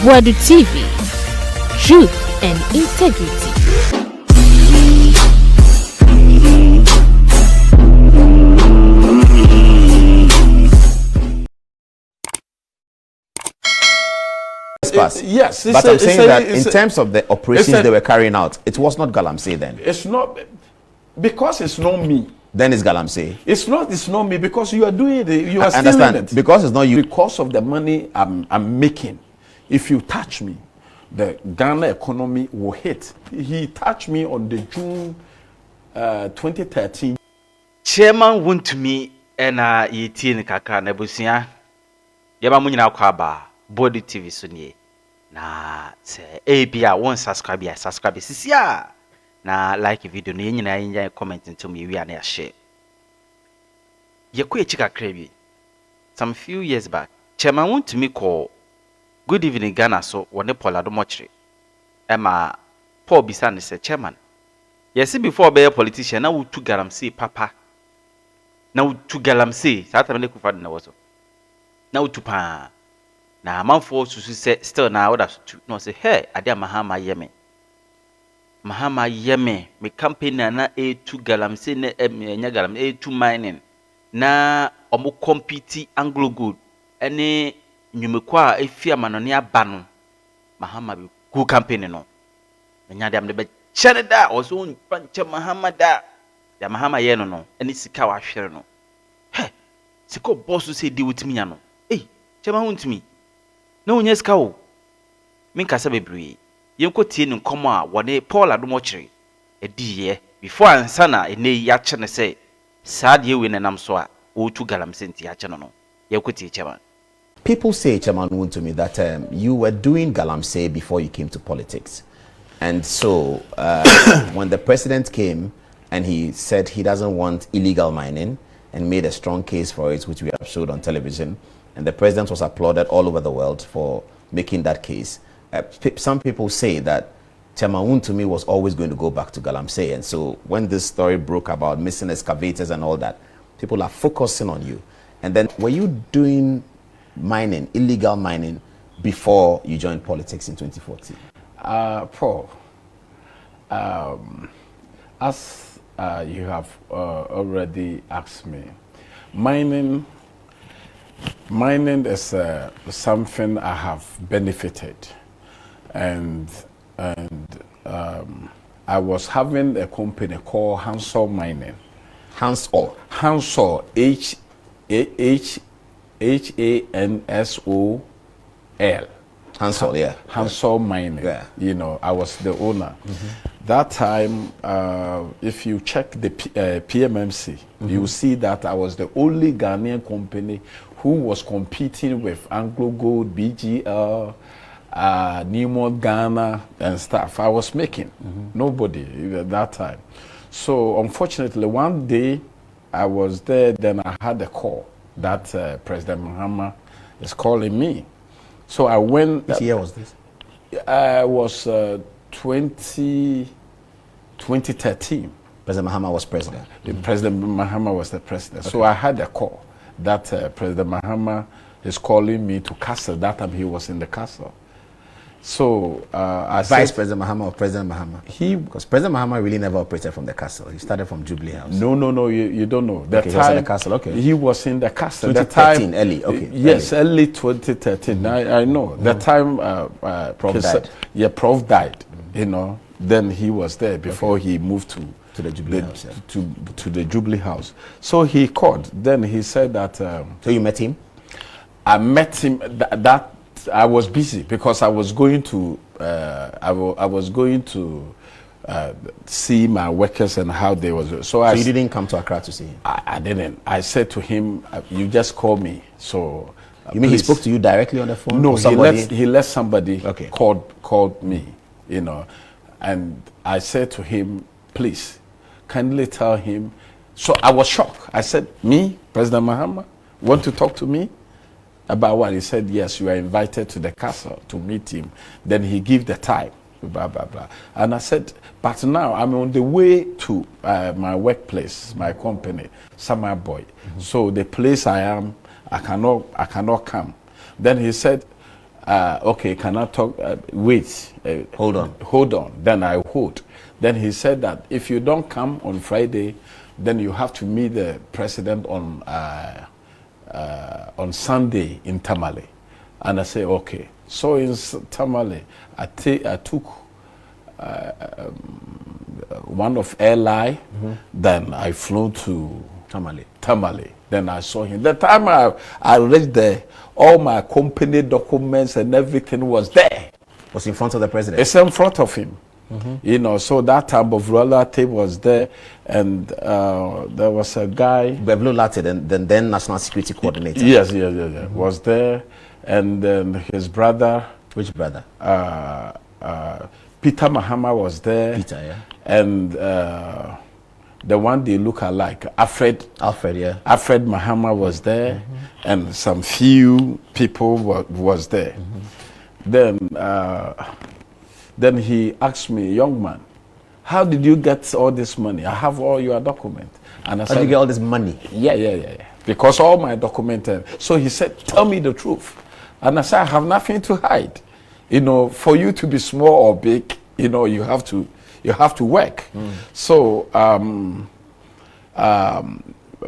Boadu TV, truth and integrity. Yes, but I'm saying that in terms of the operations they were carrying out, it was not galamsey then. It's not, because it's not me. Then it's galamsey. It's not me, because you are doing it. You are stealing understand it. Because it's not you. Because of the money I'm making. If you touch me, the Ghana economy will hit. He touched me on the June 2013. Chairman Wontumi ena yiti ni kakra na busia. Yaba mu nyina kwa ba Boadu TV so nie. Na se bia won subscribe sisia. Na like video no nyina nya comment ntom ye wi na share. Ye ko echi kakra bi. Some few years back, Chairman Wontumi call Good Evening Ghana so wone Polado mochre. Emma Paul Bisane say chairman. Yes, before be a politician na wutu galamsey papa. Na wutu galamsey sa tamele kufa na woso. Na wutu pa. Na manfo susu say still na order to no say hey ade Mahama yeme. Mahama yeme me campaign na A2 galamsey na nya galam A2 mining na omo compete Anglo Gold ene nyumekwa efia manone aba no Mahama bi ku campaign no nya dem be chere da oso panche Mahama da ya Mahama ye no ene sika wa hwere no he sika boss say di wutimi nya no Chairman Wontumi na onye sika o min kasa bebre yenko tie ne nkomo a wone Paul adomochire ediye before ansa na ene ya che ne say saade we ne nam so a o tu galamsey nti ya che no yenko tie chairman. People say, Chairman Wontumi, that you were doing galamsey before you came to politics. And so when the president came and he said he doesn't want illegal mining and made a strong case for it, which we have showed on television, and the president was applauded all over the world for making that case, some people say that Chairman Wontumi was always going to go back to galamsey. And so when this story broke about missing excavators and all that, people are focusing on you. And then were you doing mining, illegal mining, before you joined politics in 2014? Paul, as you have already asked me, mining is something I have benefited, and I was having a company called Hansol Mining. Hansol, Hansol, yeah. Hansol Mining. Yeah. You know, I was the owner. That time, if you check the PMMC, you will see that I was the only Ghanaian company who was competing with Anglo Gold, BGL, Newmont Ghana, and stuff. I was making nobody at that time. So unfortunately, one day I was there. Then I had a call that President Mahama is calling me. So I went. Which year was this? Was 2013. President Mahama was president. President Mahama was the president. Okay. So I had a call that President Mahama is calling me to castle. That time he was in the castle. So I Vice President Mahama or President Mahama? Because President Mahama really never operated from the castle. He started from Jubilee House. No, you don't know. He was in the castle, okay. He was in the castle. 2013, early, okay. Yes, early 2013. I know. The time Prof died. Yeah, Prof died, you know. Then he was there before he moved to the Jubilee House. Yeah. To the Jubilee House. So he called. Then he said that... so you met him? I met him. That I was busy because I was going to I was going to see my workers and how they was. So you didn't come to Accra to see him? I didn't. I said to him, "You just call me." So you mean he spoke to you directly on the phone? No, he let somebody called me, you know, and I said to him, "Please, kindly tell him." So I was shocked. I said, "Me, President Mahama, want to talk to me?" About what? He said, yes, you are invited to the castle to meet him. Then he gave the time, blah, blah, blah. And I said, but now I'm on the way to my workplace, my company, Summer Boy. So the place I am, I cannot come. Then he said, okay, can I talk? Wait. Hold on. Hold on. Then I hold. Then he said that if you don't come on Friday, then you have to meet the president on Sunday in Tamale. And I say, okay. So in Tamale, I took one of airline. Then I flew to Tamale. Then I saw him. The time I reached there, all my company documents and everything was there. Was in front of the president? It's in front of him. You know, so that type of relative was there, and there was a guy. Beblo Latte, then National Security Coordinator. Yes, was there, and then his brother. Which brother? Peter Mahama was there. Peter, yeah. And the one they look alike, Alfred, yeah. Alfred Mahama was there, and some few people was there. Then he asked me, young man, how did you get all this money? I have all your documents. And I said, how did you get all this money? Yeah. Because all my documents. So he said, tell me the truth. And I said, I have nothing to hide. You know, for you to be small or big, you know, you have to work. So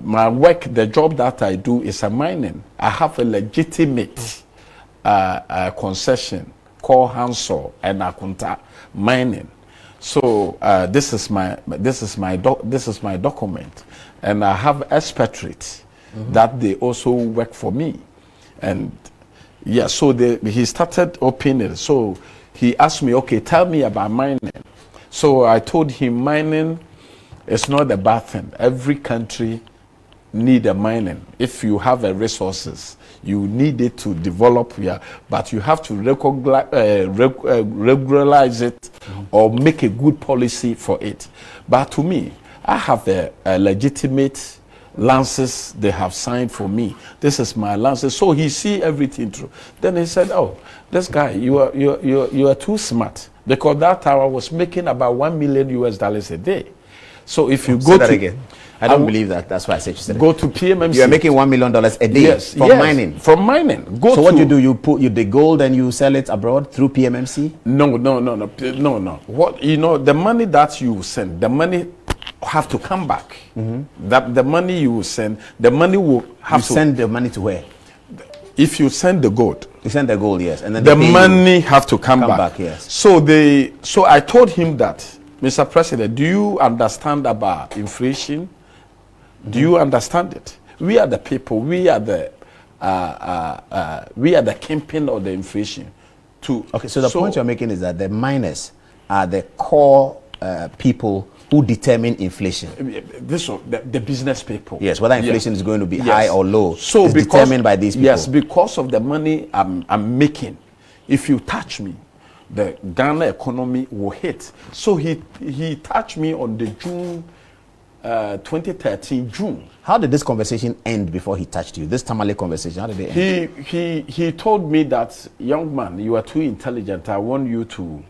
my work, the job that I do is a mining. I have a legitimate concession called Hansel and Akunta mining. So this is my document, and I have expatriates that they also work for me, and yeah. So he started opening it. So he asked me, okay, tell me about mining. So I told him mining is not a bad thing. Every country need a mining. If you have a resources, you need it to develop here, but you have to regularize it or make a good policy for it. But to me, I have a legitimate lances they have signed for me. This is my lances. So he see everything through. Then he said, oh, this guy, you are too smart. Because that time I was making about $1 million a day. So if you go that again. I don't believe that. That's why I said you said go to PMMC. You are making $1 million a day from mining. From mining. So what you do? You put the gold and you sell it abroad through PMMC? No. What the money that you send, the money have to come back. That the money you send, the money will have to send the money to where? If you send the gold. You send the gold, yes, and then the money have to come back. Yes. So I told him that, Mr. President, do you understand about inflation? Do you understand it? We are the people. We are the kingpin of the inflation. Okay. So the point you're making is that the miners are the core people who determine inflation. The business people. Yes. Whether inflation is going to be high or low. So is determined by these people. Yes, because of the money I'm making. If you touch me, the Ghana economy will hit. So he touched me on the June 2013 June. How did this conversation end before he touched you? This Tamale conversation, how did it end? He told me that, young man, you are too intelligent. I want you to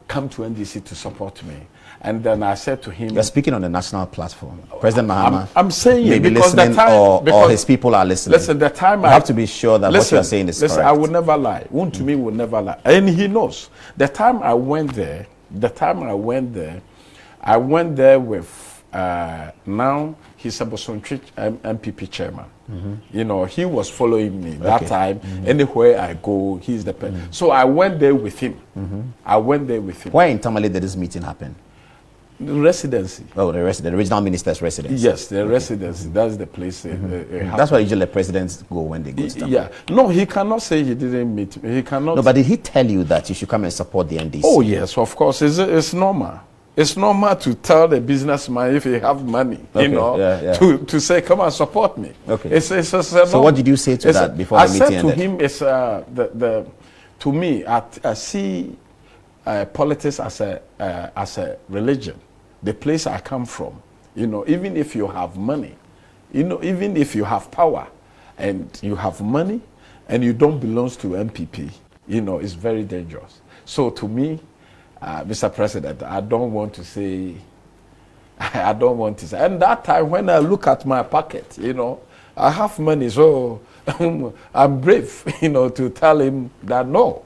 come to NDC to support me. And then I said to him, you're speaking on the national platform. President Mahama, I'm saying maybe it because listening, the time, or his people are listening. Listen, the time you have to be sure that what you're saying is correct. I will never lie. Wontumi will never lie. And he knows. The time I went there, I went there with now he's a Bosontri MPP chairman. You know, he was following me that time. Anywhere I go, he's the person. So I went there with him. Why in Tamale did this meeting happen? The residency. Oh, the regional minister's residency. Yes, the residency. That's the place. That's why usually the presidents go when they go to Tamale. Yeah. No, he cannot say he didn't meet me. He cannot. No, but did he tell you that you should come and support the NDC? Oh, yes, of course. It's normal. It's normal to tell the businessman if he have money, to say, come and support me. Okay. So what did you say to that before the meeting ended? I said to him, to me, I see politics as a religion. The place I come from, even if you have money, even if you have power and you have money and you don't belong to MPP, it's very dangerous. So to me, Mr. President, I don't want to say. And that time when I look at my pocket, I have money, so I'm brave, to tell him that no.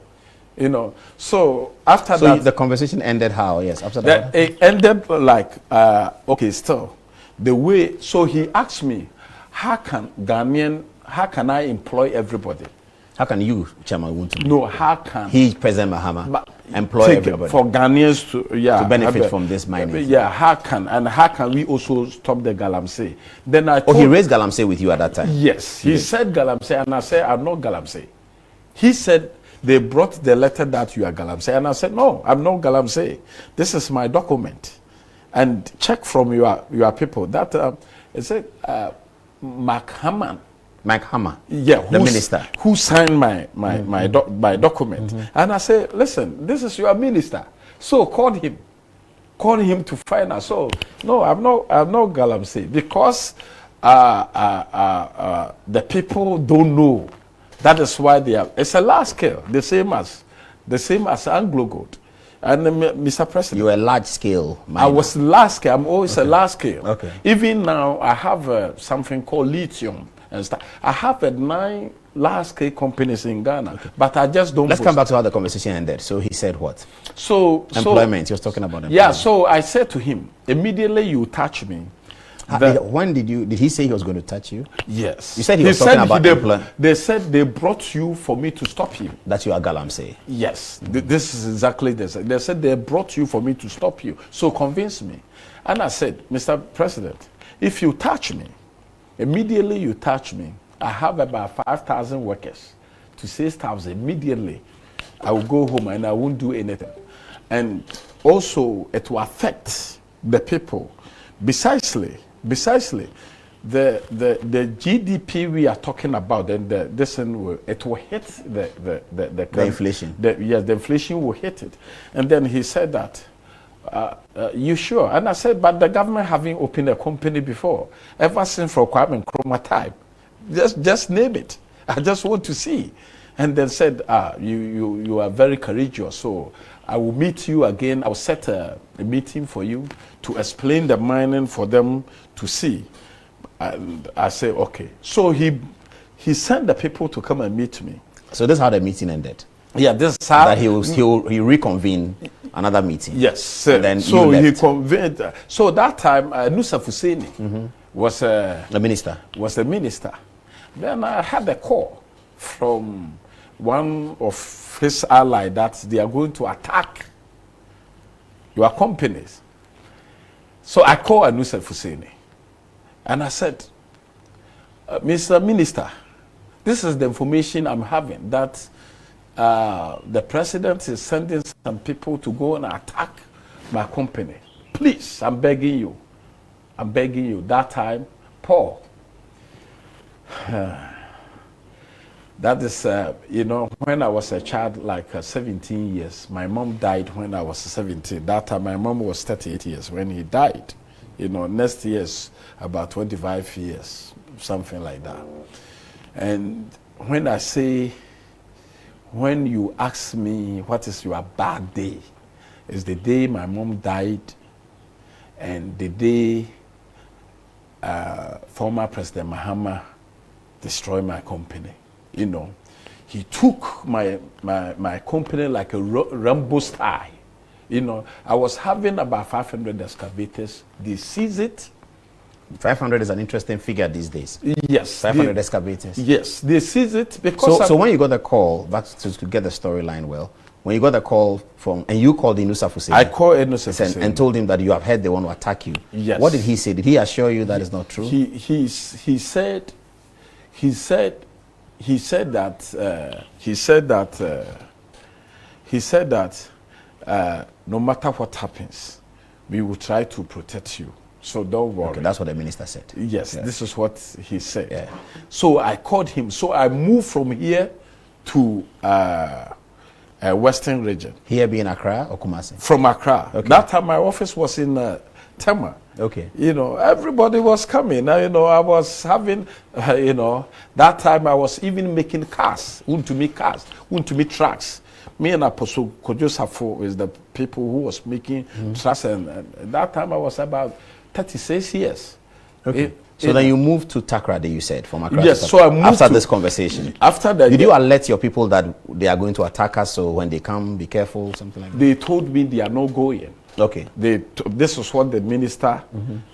So after so that, the conversation ended how? Yes, after that. It ended like okay, still the way. So he asked me, how can I employ everybody? How can you, Chairman Wontumi? No, how can he, President Mahama, employ everybody for Ghanaians to benefit from this mining? Yeah, how can we also stop the galamsey? Then I told he raised galamsey with you at that time. Yes, he said galamsey, and I said I'm not galamsey. He said they brought the letter that you are galamsey, and I said no, I'm not galamsey. This is my document, and check from your people that it said Mahama. Yeah, the minister who signed my document, and I say, listen, this is your minister. So call him to find out. So no, I'm not galamsey because the people don't know. That is why they are. It's a large scale, the same as Anglo Gold. And Mr. President, you are a large scale miner. I was large scale. I'm always a large scale. Okay. Even now, I have something called lithium and stuff. I have 9 large scale companies in Ghana, but I just don't. Let's come back to how the conversation ended. So he said what? So employment. He was talking about employment. Yeah. So I said to him, immediately you touch me. When did he say he was going to touch you? Yes. You said he was talking about employment. They said they brought you for me to stop you. That you are galamsey. Yes. This is exactly this. They said they brought you for me to stop you. So convince me. And I said, Mr. President, if you touch me, immediately you touch me, I have about 5,000 workers to 6,000. Immediately, I will go home and I won't do anything. And also, it will affect the people. Precisely, the GDP we are talking about, and it will hit the inflation. Yes, the inflation will hit it. And then he said that, you sure? And I said, but the government having opened a company before, ever since for Kwame Nkrumah time, just name it. I just want to see. And then said, you are very courageous, so I will meet you again. I will set a meeting for you to explain the mining for them to see. And I say, okay. So he sent the people to come and meet me. So this is how the meeting ended. Yeah, this is how that he reconvene another meeting. Yes. And then so he convened. So that time, Nusa Fuseni was the minister. Was the minister. Then I had a call from one of his allies that they are going to attack your companies. So I called Nusa Fuseni and I said, Mr. Minister, this is the information I'm having that the president is sending some people to go and attack my company. Please, I'm begging you. I'm begging you. That time, Paul. That is, when I was a child, like 17 years, my mom died when I was 17. That time, my mom was 38 years when he died. Next year is about 25 years, something like that. And when you ask me what is your bad day, is the day my mom died and the day former President Mahama destroyed my company. He took my company like a Rambo style. I was having about 500 excavators. They seized it. 500 is an interesting figure these days. Yes. 500 excavators. Yes, they seized it because... So when you got the call, back to get the storyline well, when you got the call and you called Nusa Fuseni. I called Nusa Fuseni. And told him that you have heard they want to attack you. Yes. What did he say? Did he assure you that is not true? He said that no matter what happens, we will try to protect you. So don't worry. Okay, that's what the minister said. Yes, this is what he said. Yeah. So I called him. So I moved from here to Western region. Here being Accra or Kumasi? From Accra. Okay. That time my office was in Tema. Okay. Everybody was coming. I was having, that time I was even making cars, Wontumi trucks. Me and Apostle Kojo Safo is the people who was making trucks. And that time I was about 36 years. Okay. So then you moved to Takrade, you said, from Accra. Yes, so I moved after to, this conversation. After that, did you alert your people that they are going to attack us? So when they come, be careful, something like that. They told me they are not going. Okay. This was what the minister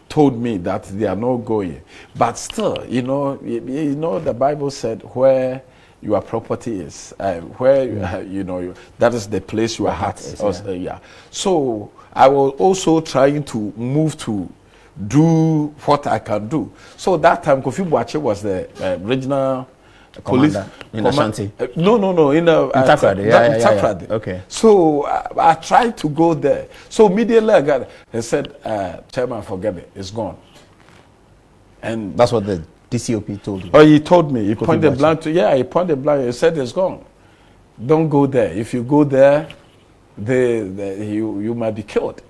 told me, that they are not going. But still, you know, the Bible said where your property is, that is the place your heart is. Yeah. So I was also trying to move to do what I can do. So that time, Kofi Boache was the regional police in Ashanti. No, in Takrade. Takrade. Yeah. Okay. So I tried to go there. So immediately I got, they said, Chairman, forget it, it's gone. And that's what the DCOP told you. Oh, he told me. He pointed blank to, he pointed blank. He said it's gone. Don't go there. If you go there, you might be killed.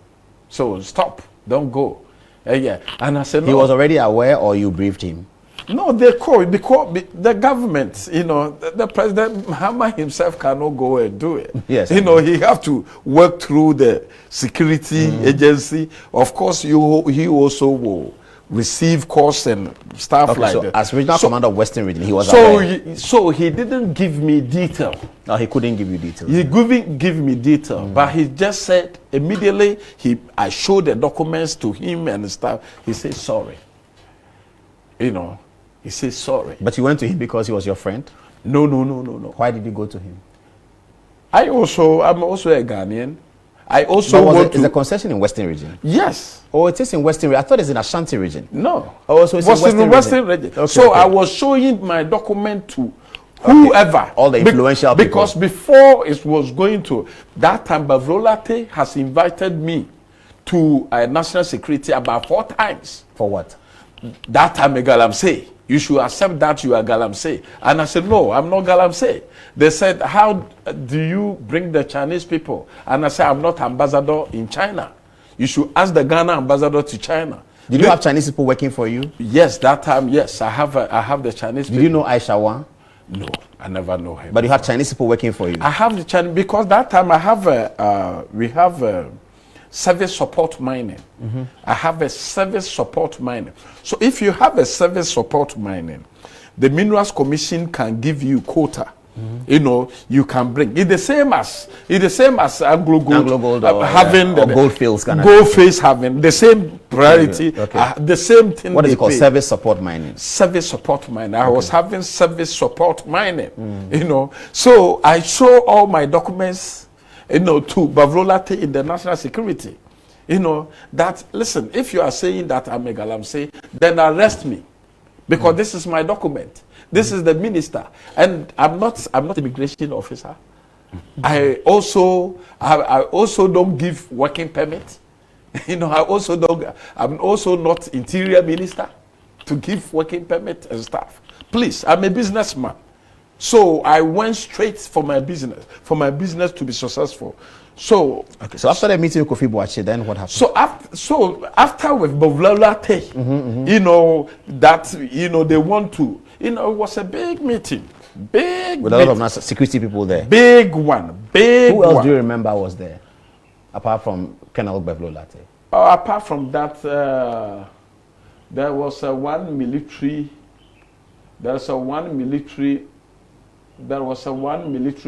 So stop. Don't go. And I said, no. He was already aware, or you briefed him? No, they called because the government, the president Mahama himself cannot go and do it. Yes. He have to work through the security agency. Of course, he also will receive calls and stuff like that. As regional commander of Western Region, he was aware. So he didn't give me detail. No, he couldn't give you details. He couldn't give me detail, but he just said immediately. I showed the documents to him and stuff. He said sorry. He said sorry. But you went to him because he was your friend? No. Why did you go to him? I'm also a Ghanaian. I also is the concession in Western Region? Yes. Oh, it is in Western Region. I thought it's in Ashanti Region. No. Oh, so it's in Western Region. Okay, so I was showing my document to whoever. All the influential people. Because before it was going to, that time Bavrolate has invited me to national security about 4 times. For what? That time a galamsey. You should accept that you are galamsey. And I said, no, I'm not galamsey. They said, how do you bring the Chinese people? And I said, I'm not ambassador in China. You should ask the Ghana ambassador to China. Did you have Chinese people working for you? Yes, that time, yes. I have the Chinese people. Did you know Aisha Wan? No, I never know him. But you have Chinese people working for you? I have the Chinese, because that time we have service support mining. I have a service support mining. So if you have a service support mining, the Minerals Commission can give you quota. You can bring. It's the same as Anglo Gold having the Gold Fields having the same priority, the same thing. What is it called? Service support mining. Service support mining. I was having service support mining. So I show all my documents, to Bavrolate in the national security. That listen, if you are saying that I'm a galamsey, then arrest me, because this is my document. This is the minister, and I'm not immigration officer. I also don't give working permit. I'm also not interior minister to give working permit and stuff. Please, I'm a businessman. So I went straight for my business to be successful. So after the meeting with Kofi Boache, then what happened? So after with Bavrolate, they want to, it was a big meeting. With a lot of security people there. Big one. Who else do you remember was there? Apart from Colonel Bavrolate? Apart from that, there was one military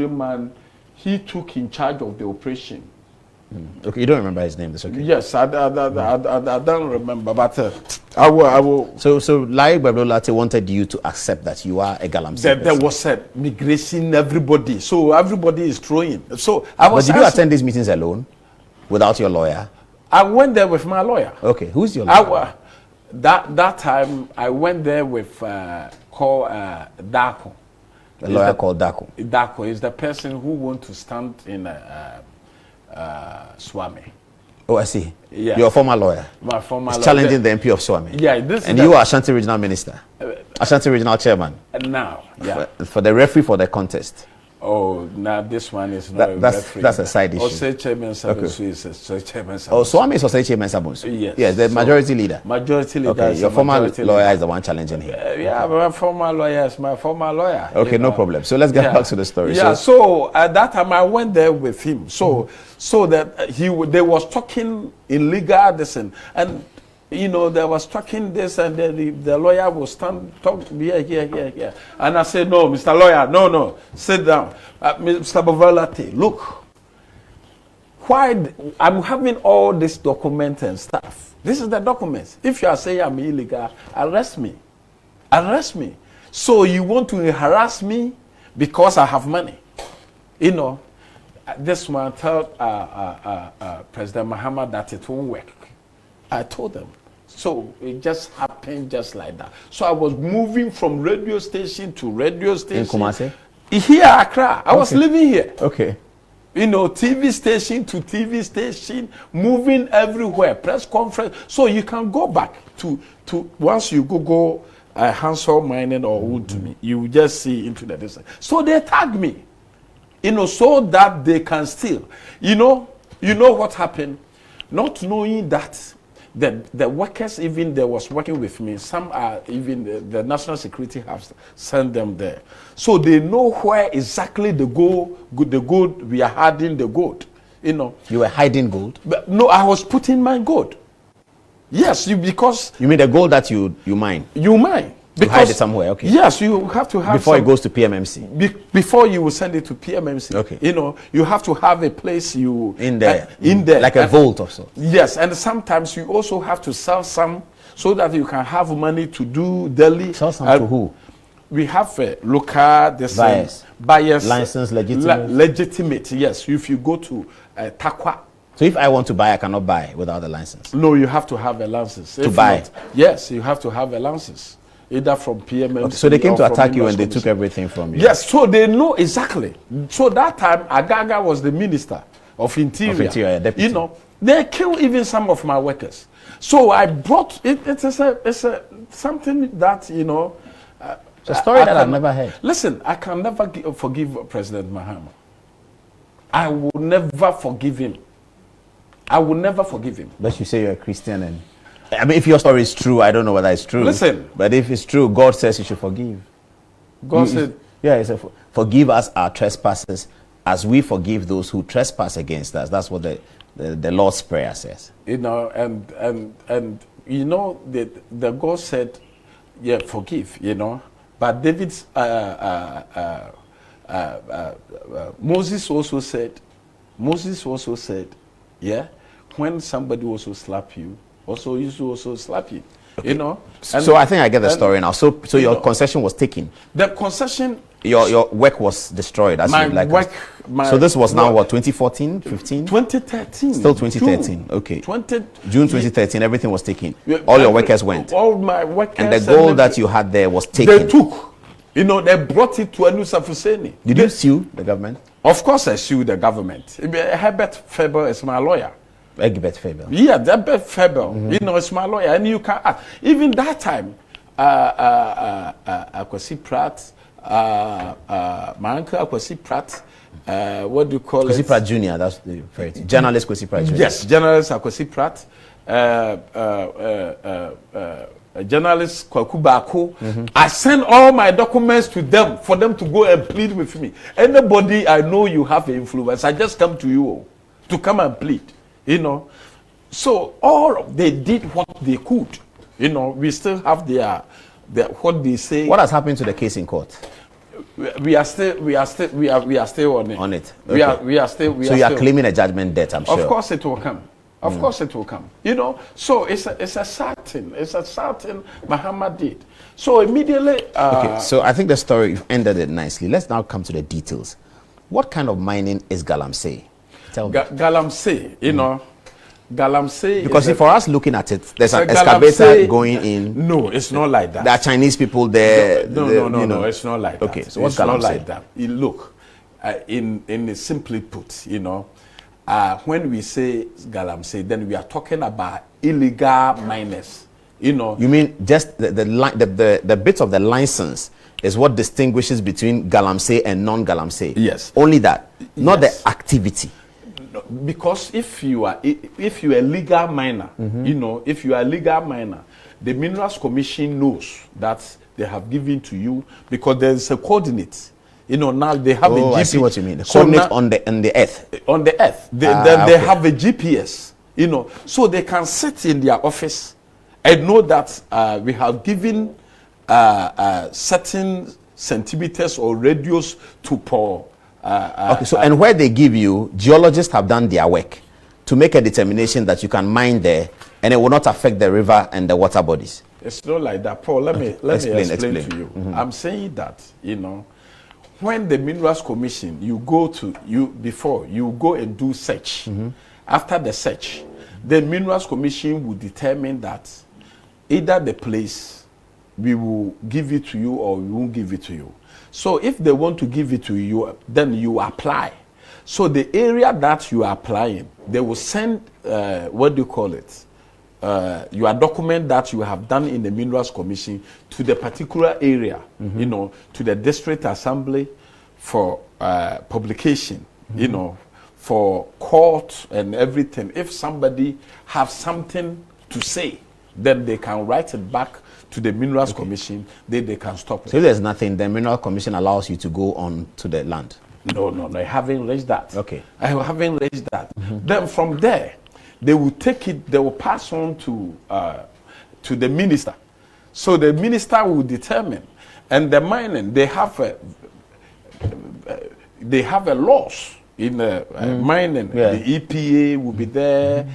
man. He took in charge of the operation. Okay, you don't remember his name, that's okay. Yes, I don't remember, but I will. So Laik Bavrolate wanted you to accept that you are a galamsey. There was a migration, everybody. So everybody is throwing. So But did you attend these meetings alone, without your lawyer? I went there with my lawyer. Okay, who's your lawyer? That time I went there with called Dako. A lawyer called Dako. Dako is the person who wants to stand in Swami. Oh, I see. Yeah. Your former lawyer. My former lawyer. Challenging the MP of Swami. Yeah. And you are Ashanti Regional Minister. Ashanti Regional Chairman. Now, yeah. For the referee for the contest. Oh, now this one is not that's a side issue. Osei Chairman Sabonsu is Chairman Sabonsu. Oh, Swami is Osei Chairman Sabonsu. Yes. Yes, the majority leader. Majority leader. Okay, your former lawyer is the one challenging him. Yeah, my former lawyer is my former lawyer. Okay, no problem. So let's get back to the story. Yeah, so at that time I went there with him. So that they was talking in legal medicine, and you know, they was talking this, and then the lawyer was talk here. And I said, no, Mr. Lawyer, no, sit down. Mr. Boadu, look, why I'm having all this document and stuff. This is the documents. If you are saying I'm illegal, arrest me. So you want to harass me because I have money? You know, this one told President Mahama that it won't work. I told them. So it just happened just like that. So I was moving from radio station to radio station. In Kumasi? Here, Accra. I was living here. Okay. You know, TV station to TV station, moving everywhere, press conference. So you can go back to once you go Hansel Mining or Wontumi, you just see into the distance. So they tag me, you know, so that they can steal. You know what happened? Not knowing that the workers, even they was working with me, some are even the national security have sent them there. So they know where exactly the gold we are hiding the gold. You know. You were hiding gold? But no, I was putting my gold. Yes, because you mean the gold that you mine? You mine. You hide it somewhere, okay. Yes, you have to have before it goes to PMMC. Before you will send it to PMMC. Okay. You know, you have to have a place you in there. Like a vault or so. Yes, and sometimes you also have to sell some so that you can have money to do daily. Sell some to who? We have local buyers. License legitimate. Legitimate, yes. If you go to Takwa. So if I want to buy, I cannot buy without a license? No, you have to have a license. To buy? Yes, you have to have a license. Either from PMMC. Okay, so they came to attack you and they took everything from you? Yes, so they know exactly. So that time, Agaga was the minister of Interior. Deputy. You know, they killed even some of my workers. So I brought it. It's something that, you know. It's a story that I've never heard. Listen, I can never forgive President Mahama. I will never forgive him. I will never forgive him. But you say you're a Christian, and I mean, if your story is true, I don't know whether it's true. Listen. But if it's true, God says you should forgive. God said. Yeah, he said, forgive us our trespasses as we forgive those who trespass against us. That's what the Lord's Prayer says. You know, and you know, the God said, yeah, forgive, you know. But David's, Moses also said, yeah, when somebody also slap you, also you should also slap you, okay. You know. So I think I get the story now. So your concession was taken. The concession. Your work was destroyed. As my you like work. So this was now what, 2014, 15? 2013. Still 2013. June. Okay. June 2013. Everything was taken. All your workers went. All my workers. And the gold that you had there was taken. They took. You know, they brought it to Anu Safuseni. Did you sue the government? Of course, I sued the government. Herbert Faber is my lawyer. Herbert Faber. Yeah, Herbert Faber. You know, it's my lawyer, and you can ask. Even that time, Akwasi Pratt, my uncle Akwasi Pratt. What do you call Kwesi it? Pratt Jr. That's the phrase. Journalist Kwesi Pratt Jr. Yes, journalist Akwasi Pratt. Journalist Kwaku Bako. I send all my documents to them for them to go and plead with me. Anybody I know you have influence, I just come to you to come and plead. You know, so they did what they could. You know, we still have their what they say. What has happened to the case in court? We are still on it. On it. Okay. We are still. So you are claiming a judgment debt, I'm sure. Of course it will come. Of course it will come. You know, so it's a certain Mahama did. So immediately. Okay. So I think the story ended it nicely. Let's now come to the details. What kind of mining is galamsey? Tell me. Galamsey, you know, galamsey. Because for us looking at it, there's an excavator going in. No, it's not like that. There are Chinese people there. No, it's not like that. Okay, so what's galamsey? Not like that. Look, in simply put, you know, when we say galamsey, then we are talking about illegal miners. You know. You mean just the bits of the license is what distinguishes between galamsey and non-galamsey? Yes. Only that, not the activity. Because if you are a legal miner, you know, if you are a legal miner, the Minerals Commission knows that they have given to you because there is a coordinate. You know, now they have a GPS. I see what you mean. The coordinate on the earth. On the earth. Then they have a GPS. You know, so they can sit in their office I know that we have given certain centimeters or radius to pour. Okay, so and where they give you, geologists have done their work to make a determination that you can mine there and it will not affect the river and the water bodies. It's not like that, Paul. Let me explain to you. Mm-hmm. I'm saying that, you know, when the Minerals Commission, you go and do search. Mm-hmm. After the search, the Minerals Commission will determine that either the place we will give it to you or we won't give it to you. So if they want to give it to you, then you apply. So the area that you are applying, they will send, what do you call it? Your document that you have done in the Minerals Commission to the particular area, you know, to the district assembly for publication, you know, for court and everything. If somebody have something to say, then they can write it back to the Minerals Commission, then they can stop it. So if there's nothing, the Mineral Commission allows you to go on to the land? No, I haven't raised that. Okay. I haven't raised that. Then from there, they will take it, they will pass on to the minister. So the minister will determine. And the mining, they have a loss in mining. Yeah. The EPA will be there,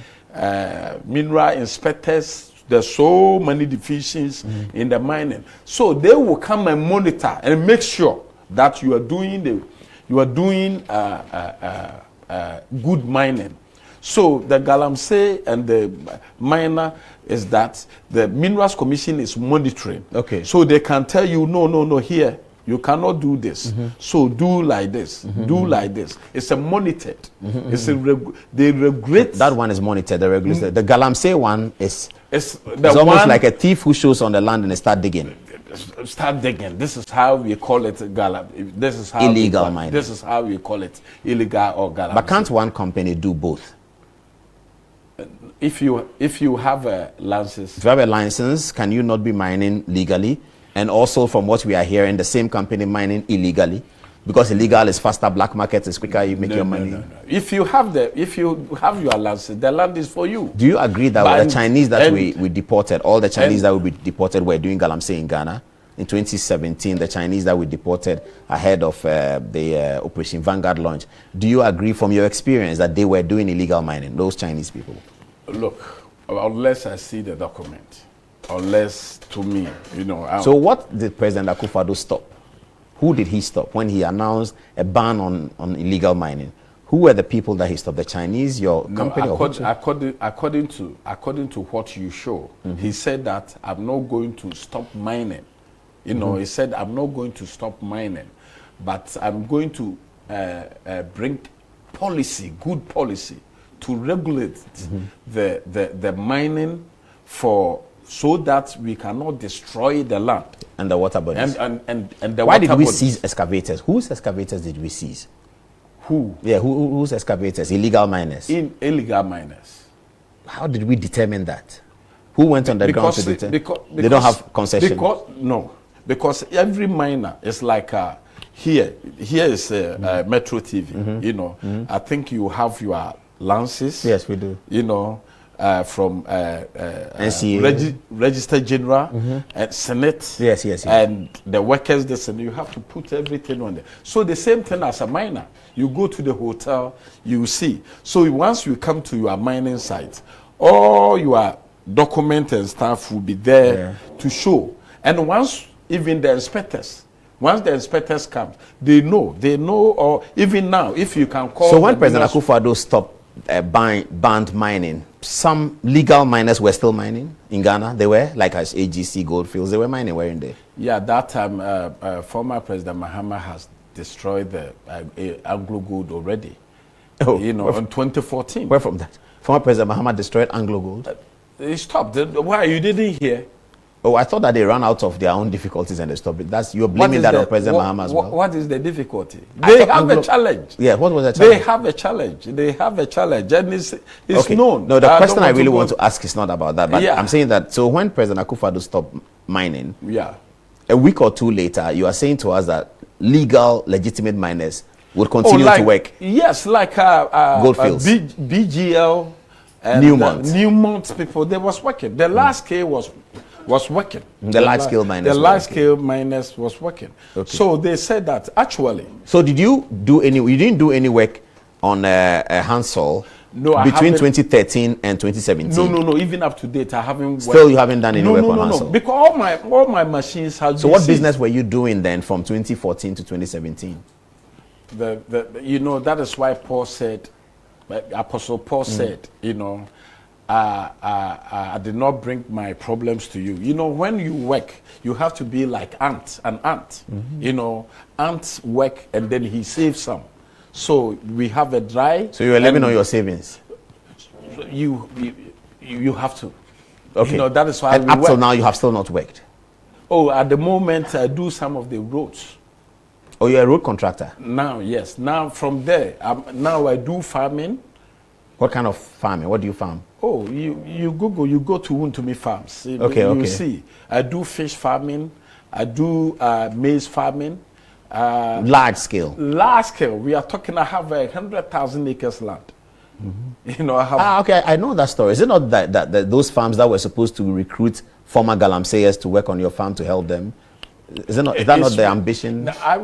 mineral inspectors. There's so many divisions in the mining. So they will come and monitor and make sure that you are doing good mining. So the galamsey and the miner is that the Minerals Commission is monitoring. Okay. So they can tell you, no, here, you cannot do this. So do like this, do like this. It's a monitored. It's they regulate. That one is monitored, the regulation. The galamsey one is it's almost like a thief who shows on the land and they start digging. Start digging. This is how we call it This is how illegal mining. This is how we call it illegal or galamsey. But can't one company do both? If you have a license. If you have a license, can you not be mining legally? And also, from what we are hearing, the same company mining illegally, because illegal is faster, black market is quicker, you make your money. No. If you have your license, the land is for you. Do you agree that the Chinese that we deported, all the Chinese that will be deported were doing galamsey in Ghana? In 2017, the Chinese that we deported ahead of the Operation Vanguard launch, do you agree from your experience that they were doing illegal mining, those Chinese people? Look, unless I see the document, unless to me, you know. So what did President Akufo-Addo stop? Who did he stop when he announced a ban on illegal mining? Who were the people that he stopped? The Chinese, your company? According to what you show, he said that I'm not going to stop mining. You know, he said I'm not going to stop mining, but I'm going to bring policy, good policy, to regulate the mining so that we cannot destroy the land and the water bodies. And the Why did we bodies. seize excavators? Whose excavators did we seize? Who? Yeah, whose excavators? Illegal miners. Illegal miners. How did we determine that? Who went on the ground to determine? Because they don't have concession. Because every miner is like here is Metro TV. You know, I think you have your lances. Yes, we do. You know, from NCA. Register General and Senate. Yes. And the workers, you have to put everything on there. So the same thing as a miner. You go to the hotel, you see. So once you come to your mining site, all your document and stuff will be there to show. And once even the inspectors come, they know, or even now, if you can call. So when President Akufo-Addo stopped banned mining, some legal miners were still mining in Ghana. They were, like as AGC Goldfields, they were mining, weren't they? Yeah, that time former President Mahama has destroyed the Anglo Gold already. Oh, you know, in 2014. Where from that? Former President Mahama destroyed Anglo Gold? They stopped. Why? You didn't hear? Oh, I thought that they ran out of their own difficulties and they stopped it. You're blaming that on President Mahama as well. What is the difficulty? They have a challenge. Yeah, what was the challenge? They have a challenge. And it's okay. Known. No, the question I really want to ask is not about that. But I'm saying that, so when President Akufo-Addo stopped mining, a week or two later, you are saying to us that legal, legitimate miners would continue to work. Yes, like Goldfields. BGL, And Newmont. Newmont people, they was working. The large scale was working. The large scale miners. The large scale miners was working. Okay. So they said that actually. So did you do any? You didn't do any work on a Hansol between 2013 and 2017. No. Even up to date, I haven't. Still, you haven't done any work on Hansol. No. Because all my machines have. So what business were you doing then from 2014 to 2017? That is why Paul said, Apostle Paul said, I did not bring my problems to you. When you work, you have to be like an ant. Ants work and then he saves some. So we have a dry. So you were living on your savings. You have to. Okay. That is why. And up till now, you have still not worked. Oh, at the moment, I do some of the roads. Oh, you're a road contractor? Now, yes. Now, from there, now I do farming. What kind of farming? What do you farm? Oh, you Google, you go to Wontumi Farms. Okay. You see. I do fish farming. I do maize farming. Large scale. Large scale. We are talking, I have 100,000 acres land. I have. Okay, I know that story. Is it not that those farms that were supposed to recruit former galamseyers to work on your farm to help them? Is that not the ambition? I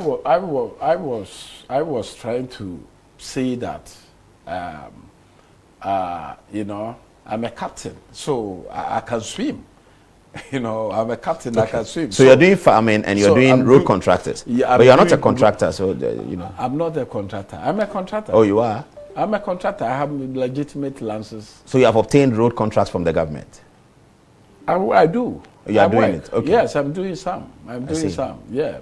was trying to say that, I'm a captain, so I can swim. I'm a captain, I can swim. So you're doing farming and you're doing road contractors. Yeah, but you're not a contractor, so I'm not a contractor. I'm a contractor. Oh, you are? I'm a contractor. I have legitimate licenses. So you have obtained road contracts from the government? I do. You are doing it? Okay. Yes, I'm doing some. Yeah.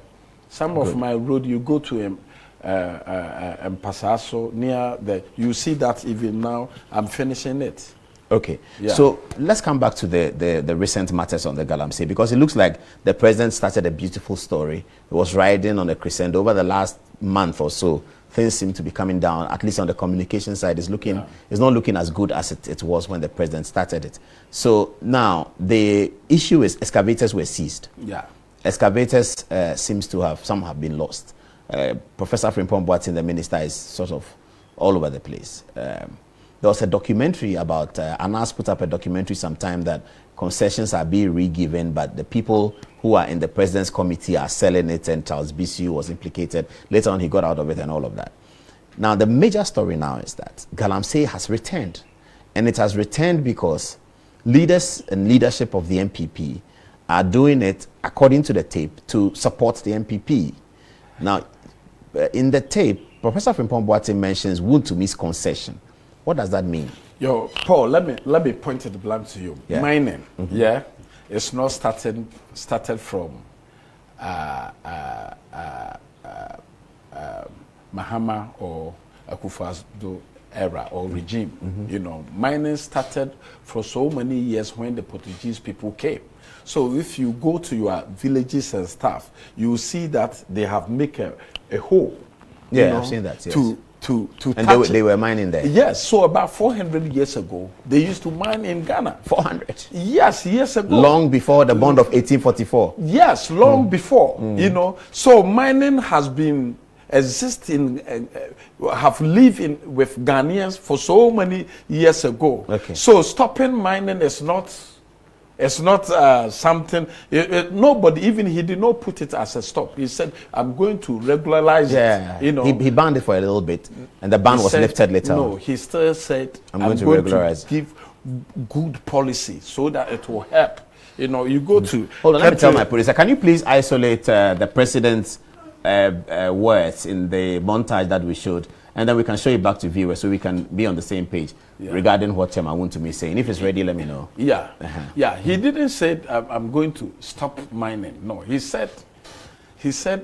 Some of my road, you go to Pasaso near you see that even now, I'm finishing it. Okay. Yeah. So let's come back to the recent matters on the galamsey, because it looks like the president started a beautiful story. He was riding on a crescendo. Over the last month or so, things seem to be coming down, at least on the communication side. It's not looking as good as it was when the president started it. So now the issue is excavators were seized. Yeah. Excavators seems to have, some have been lost. Professor Frimpong Boadu, the minister, is sort of all over the place. There was a documentary about, Anas put up a documentary sometime that concessions are being re-given, but the people who are in the president's committee are selling it, and Charles BCU was implicated. Later on, he got out of it and all of that. Now, the major story now is that galamsey has returned. And it has returned because leaders and leadership of the MPP are doing it, according to the tape, to support the MPP. Now, in the tape, Professor Frimpong Boadu mentions Wontumi's concession. What does that mean? Yo, Paul, let me point it blank to you. Yeah. Mining, it's not started from Mahama or Akufo-Addo era or regime. Mining started for so many years when the Portuguese people came. So if you go to your villages and stuff, you will see that they have made a hole. Yeah, I've seen that. Yes. And they were mining there. Yes, so about 400 years ago, they used to mine in Ghana. 400? Yes, years ago. Long before the bond of 1844. Yes, long before, So mining has been existing, have lived with Ghanaians for so many years ago. Okay. So stopping mining is not something, nobody, even he did not put it as a stop. He said, I'm going to regularize it. He banned it for a little bit, and the ban was lifted later. No, he still said, I'm going to regularize. Give good policy so that it will help. You go to... Hold on, let me tell my producer, can you please isolate the president's words in the montage that we showed, and then we can show it back to viewers so we can be on the same page regarding what Chairman Wontumi is saying. If it's ready, let me know. Yeah. Yeah, he didn't say I'm going to stop mining. No, he said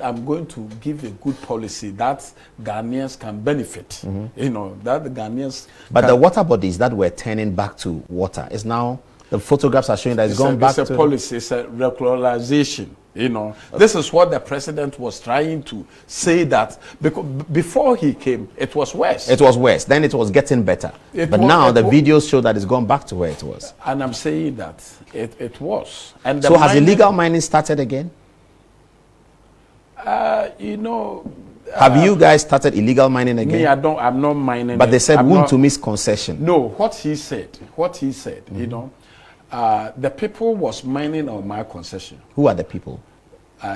I'm going to give a good policy that Ghanaians can benefit. That the Ghanaians. But the water bodies that were turning back to water is now, the photographs are showing that it's gone back to... It's a policy, it's a regularization. This is what the president was trying to say, that because before he came, it was worse. It was worse. Then it was getting better. But now the videos show that it's gone back to where it was. And I'm saying that it was. And so has illegal mining started again? Have you guys started illegal mining again? Me, I'm not mining. But they said Wontumi's concession. No, what he said, you know, the people was mining on my concession. Who are the people?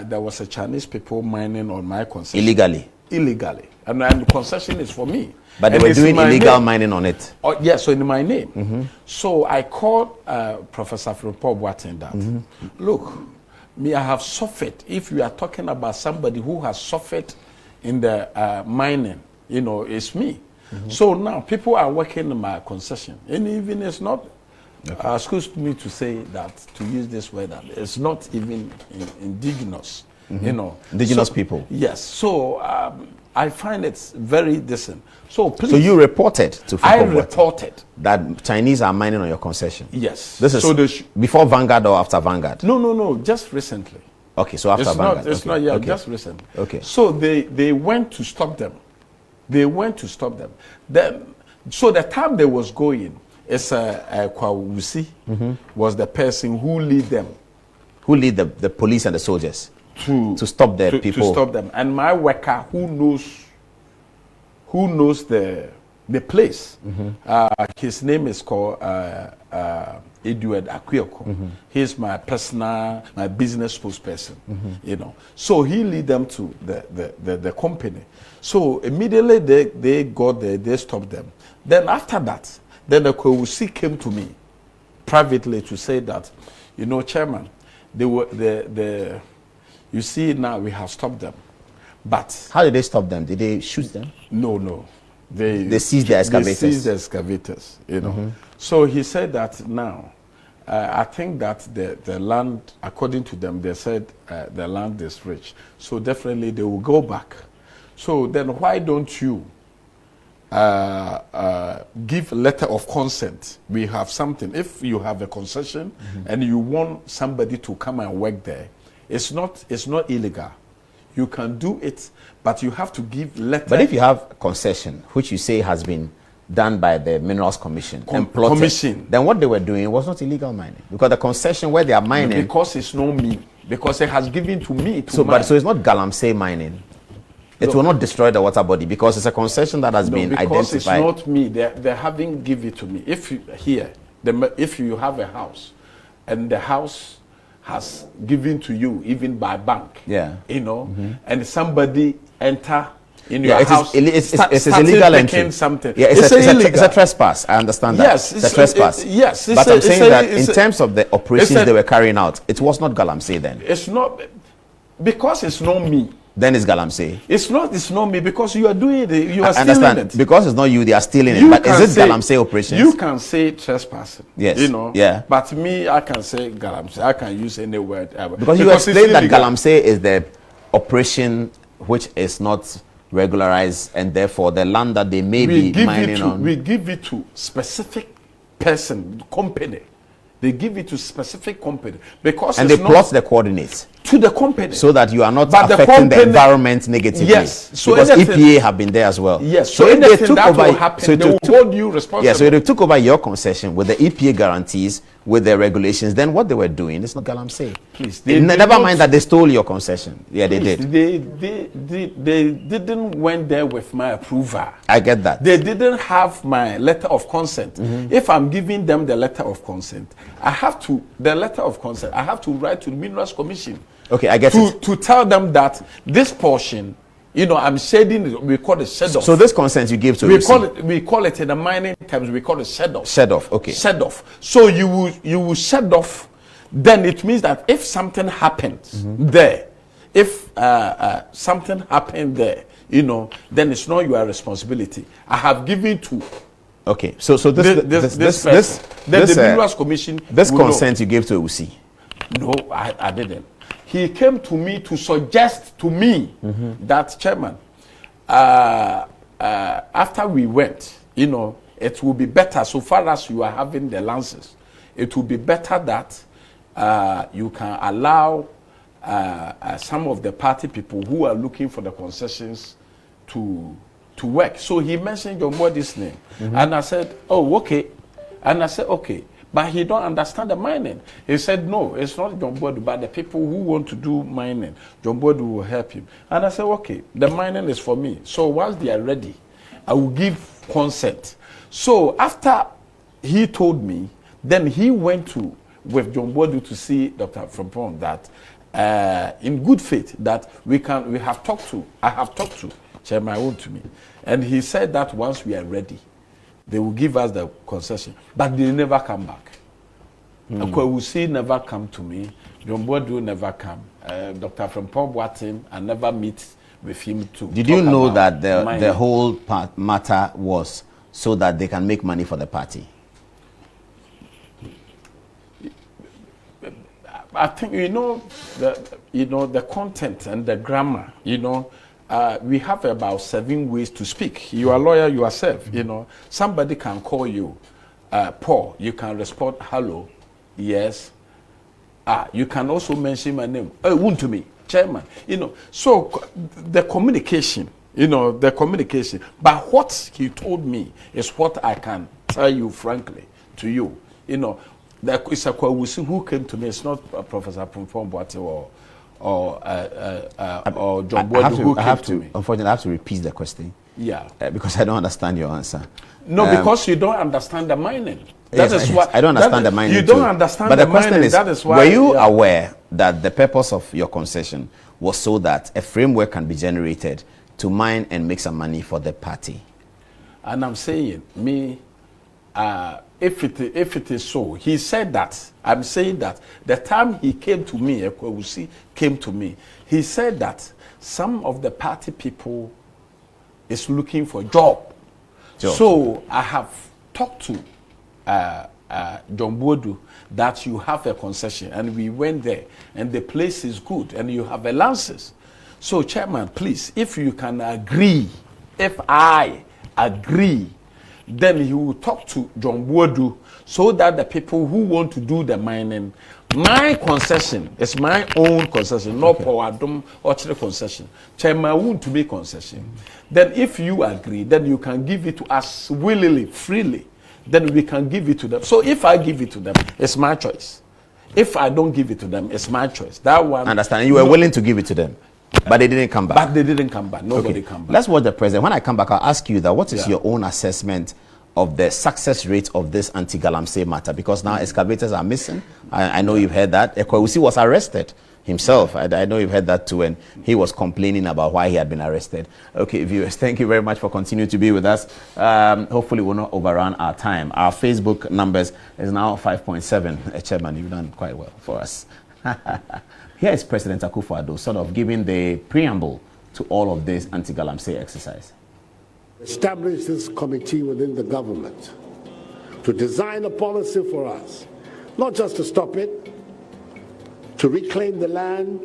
There was a Chinese people mining on my concession. Illegally? Illegally. And the concession is for me. But they were doing illegal mining on it? Oh, yes, so in my name. So I called Professor Boadu that, look, me, I have suffered. If you are talking about somebody who has suffered in the mining, you know, it's me. So now people are working in my concession. And even it's not, excuse me to say that, to use this word, that it's not even indigenous, you know. Indigenous people? Yes. So I find it very decent. So please. So you reported to I reported that Chinese are mining on your concession? Yes. This is so before Vanguard or after Vanguard? No, just recently. Okay, so after Vanguard. It's not yet, just recently. Okay. So they went to stop them. They went to stop them. Then, so the time they was going, it's Kwawusi was the person who lead them. Who lead the police and the soldiers? To stop the people. To stop them. And my worker who knows the place. His name is called Edward Akwioko. He's my business spokesperson. You know. So he lead them to the company. So immediately they got there, they stopped them. Then after that, then the Kwawusi came to me privately to say that, you know, Chairman, they were you see, now we have stopped them. But how did they stop them? Did they shoot them? No. They seized the excavators. They seized the excavators, you know. So he said that now, I think that the land, according to them, they said the land is rich. So definitely they will go back. So then why don't you give a letter of consent? We have something. If you have a concession and you want somebody to come and work there, it's not illegal. You can do it, but you have to give letter. But if you have a concession, which you say has been done by the Minerals Commission and plotted, then what they were doing was not illegal mining, because the concession where they are mining, because it's not me, because it has given to me. So it's not galamsey mining. It will not destroy the water body because it's a concession that has been identified. Because it's not me. They haven't given it to me. If you have a house, and the house has given to you even by bank, you know, and somebody enter in your house, it's illegal entry. Something. Yeah, it's a trespass. I understand that. Yes, it's a trespass. Yes, but I'm saying that in terms of the operations they were carrying out, it was not galamsey then. It's not, because it's not me. Then it's galamsey. It's not me, because you are doing it. You are stealing it. Because it's not you, they are stealing it. But is it galamsey operations? You can say trespassing. Yes. You know. Yeah. But me, I can say galamsey. I can use any word ever. Because you explained that galamsey is the operation which is not regularized, and therefore the land that they may be mining on. We give it to specific person, company. They give it to specific company because and they plot the coordinates to the company so that you are not affecting the environment negatively. Yes, so because EPA have been there as well. Yes, so if they took over, they will hold you responsible. Yeah, so if they took over your concession with the EPA guarantees, with the regulations, then what they were doing is not galamsey. Please, never mind that they stole your concession. Yeah, they did. They didn't went there with my approval. I get that. They didn't have my letter of consent. If I'm giving them the letter of consent, I have to write to the Minerals Commission. Okay, I get it. To tell them that this portion, you know, I'm shading it. We call it shed off. So this consent you give to we call it in the mining terms. We call it shed off. Shed off. Okay. Shed off. So you will shed off. Then it means that if something happens there, if something happened there, you know, then it's not your responsibility. I have given to. Okay. So the Minerals Commission. This consent you gave to Usi. No, I didn't. He came to me to suggest to me that, Chairman, after we went, you know, it will be better, so far as you are having the lances, it will be better that you can allow some of the party people who are looking for the concessions to work. So he mentioned your body's name. And I said, oh, okay. And I said, okay. But he don't understand the mining. He said, no, it's not John Boadu, but the people who want to do mining, John Boadu will help him. And I said, okay, the mining is for me. So once they are ready, I will give consent. So after he told me, then he went with John Boadu to see Dr. Frimpong that in good faith that I have talked to Chairman Wontumi, and he said that once we are ready, they will give us the concession, but they never come back. Akwawusi never come to me. John Boadu never come. Dr. Frimpong Boadu, I never meet with him too. Did you know that the whole matter was so that they can make money for the party? I think the content and the grammar. We have about 7 ways to speak. You are a lawyer yourself. Somebody can call you Paul. You can respond hello, yes. You can also mention my name. Wontumi, Chairman. So the communication. But what he told me is what I can tell you frankly to you. It's a Kwawusi who came to me. It's not Professor Frimpong Boadu or John Boadu who came to me. Unfortunately, I have to repeat the question. Yeah. Because I don't understand your answer. No, because you don't understand the mining. That is why I don't understand the mining. You don't understand the mining. Question is, that is why. Were you aware that the purpose of your concession was so that a framework can be generated to mine and make some money for the party? And I'm saying, if it is so, he said that. I'm saying that the time he came to me, Ekwawusi came to me, he said that some of the party people is looking for job. So I have talked to John Boadu that you have a concession, and we went there, and the place is good, and you have a license. So, Chairman, please, if you can agree, if I agree, then he will talk to John Boadu so that the people who want to do the mining, my concession is my own concession, not Boadu or Chile concession. Chairman Wontumi concession. Then if you agree, then you can give it to us willingly, freely. Then we can give it to them. So if I give it to them, it's my choice. If I don't give it to them, it's my choice. That one. Understand? You were willing to give it to them. But they didn't come back. Nobody come back. Let's watch the president. When I come back, I'll ask you that what is your own assessment of the success rate of this anti-galamsey matter? Because now excavators are missing. I know you've heard that. Ekwawusi was arrested himself. I know you've heard that too, and he was complaining about why he had been arrested. Okay, viewers, thank you very much for continuing to be with us. Hopefully we'll not overrun our time. Our Facebook numbers is now 5.7. Chairman, you've done quite well for us. Here is President Akufo-Addo sort of giving the preamble to all of this anti-galamsey exercise. Establish this committee within the government to design a policy for us, not just to stop it, to reclaim the land,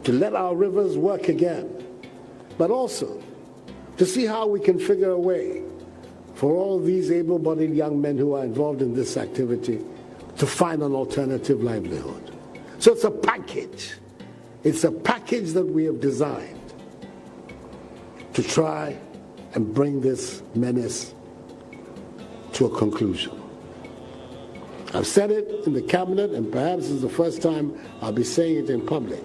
to let our rivers work again, but also to see how we can figure a way for all these able-bodied young men who are involved in this activity to find an alternative livelihood. So it's a package. It's a package that we have designed to try and bring this menace to a conclusion. I've said it in the cabinet, and perhaps this is the first time I'll be saying it in public.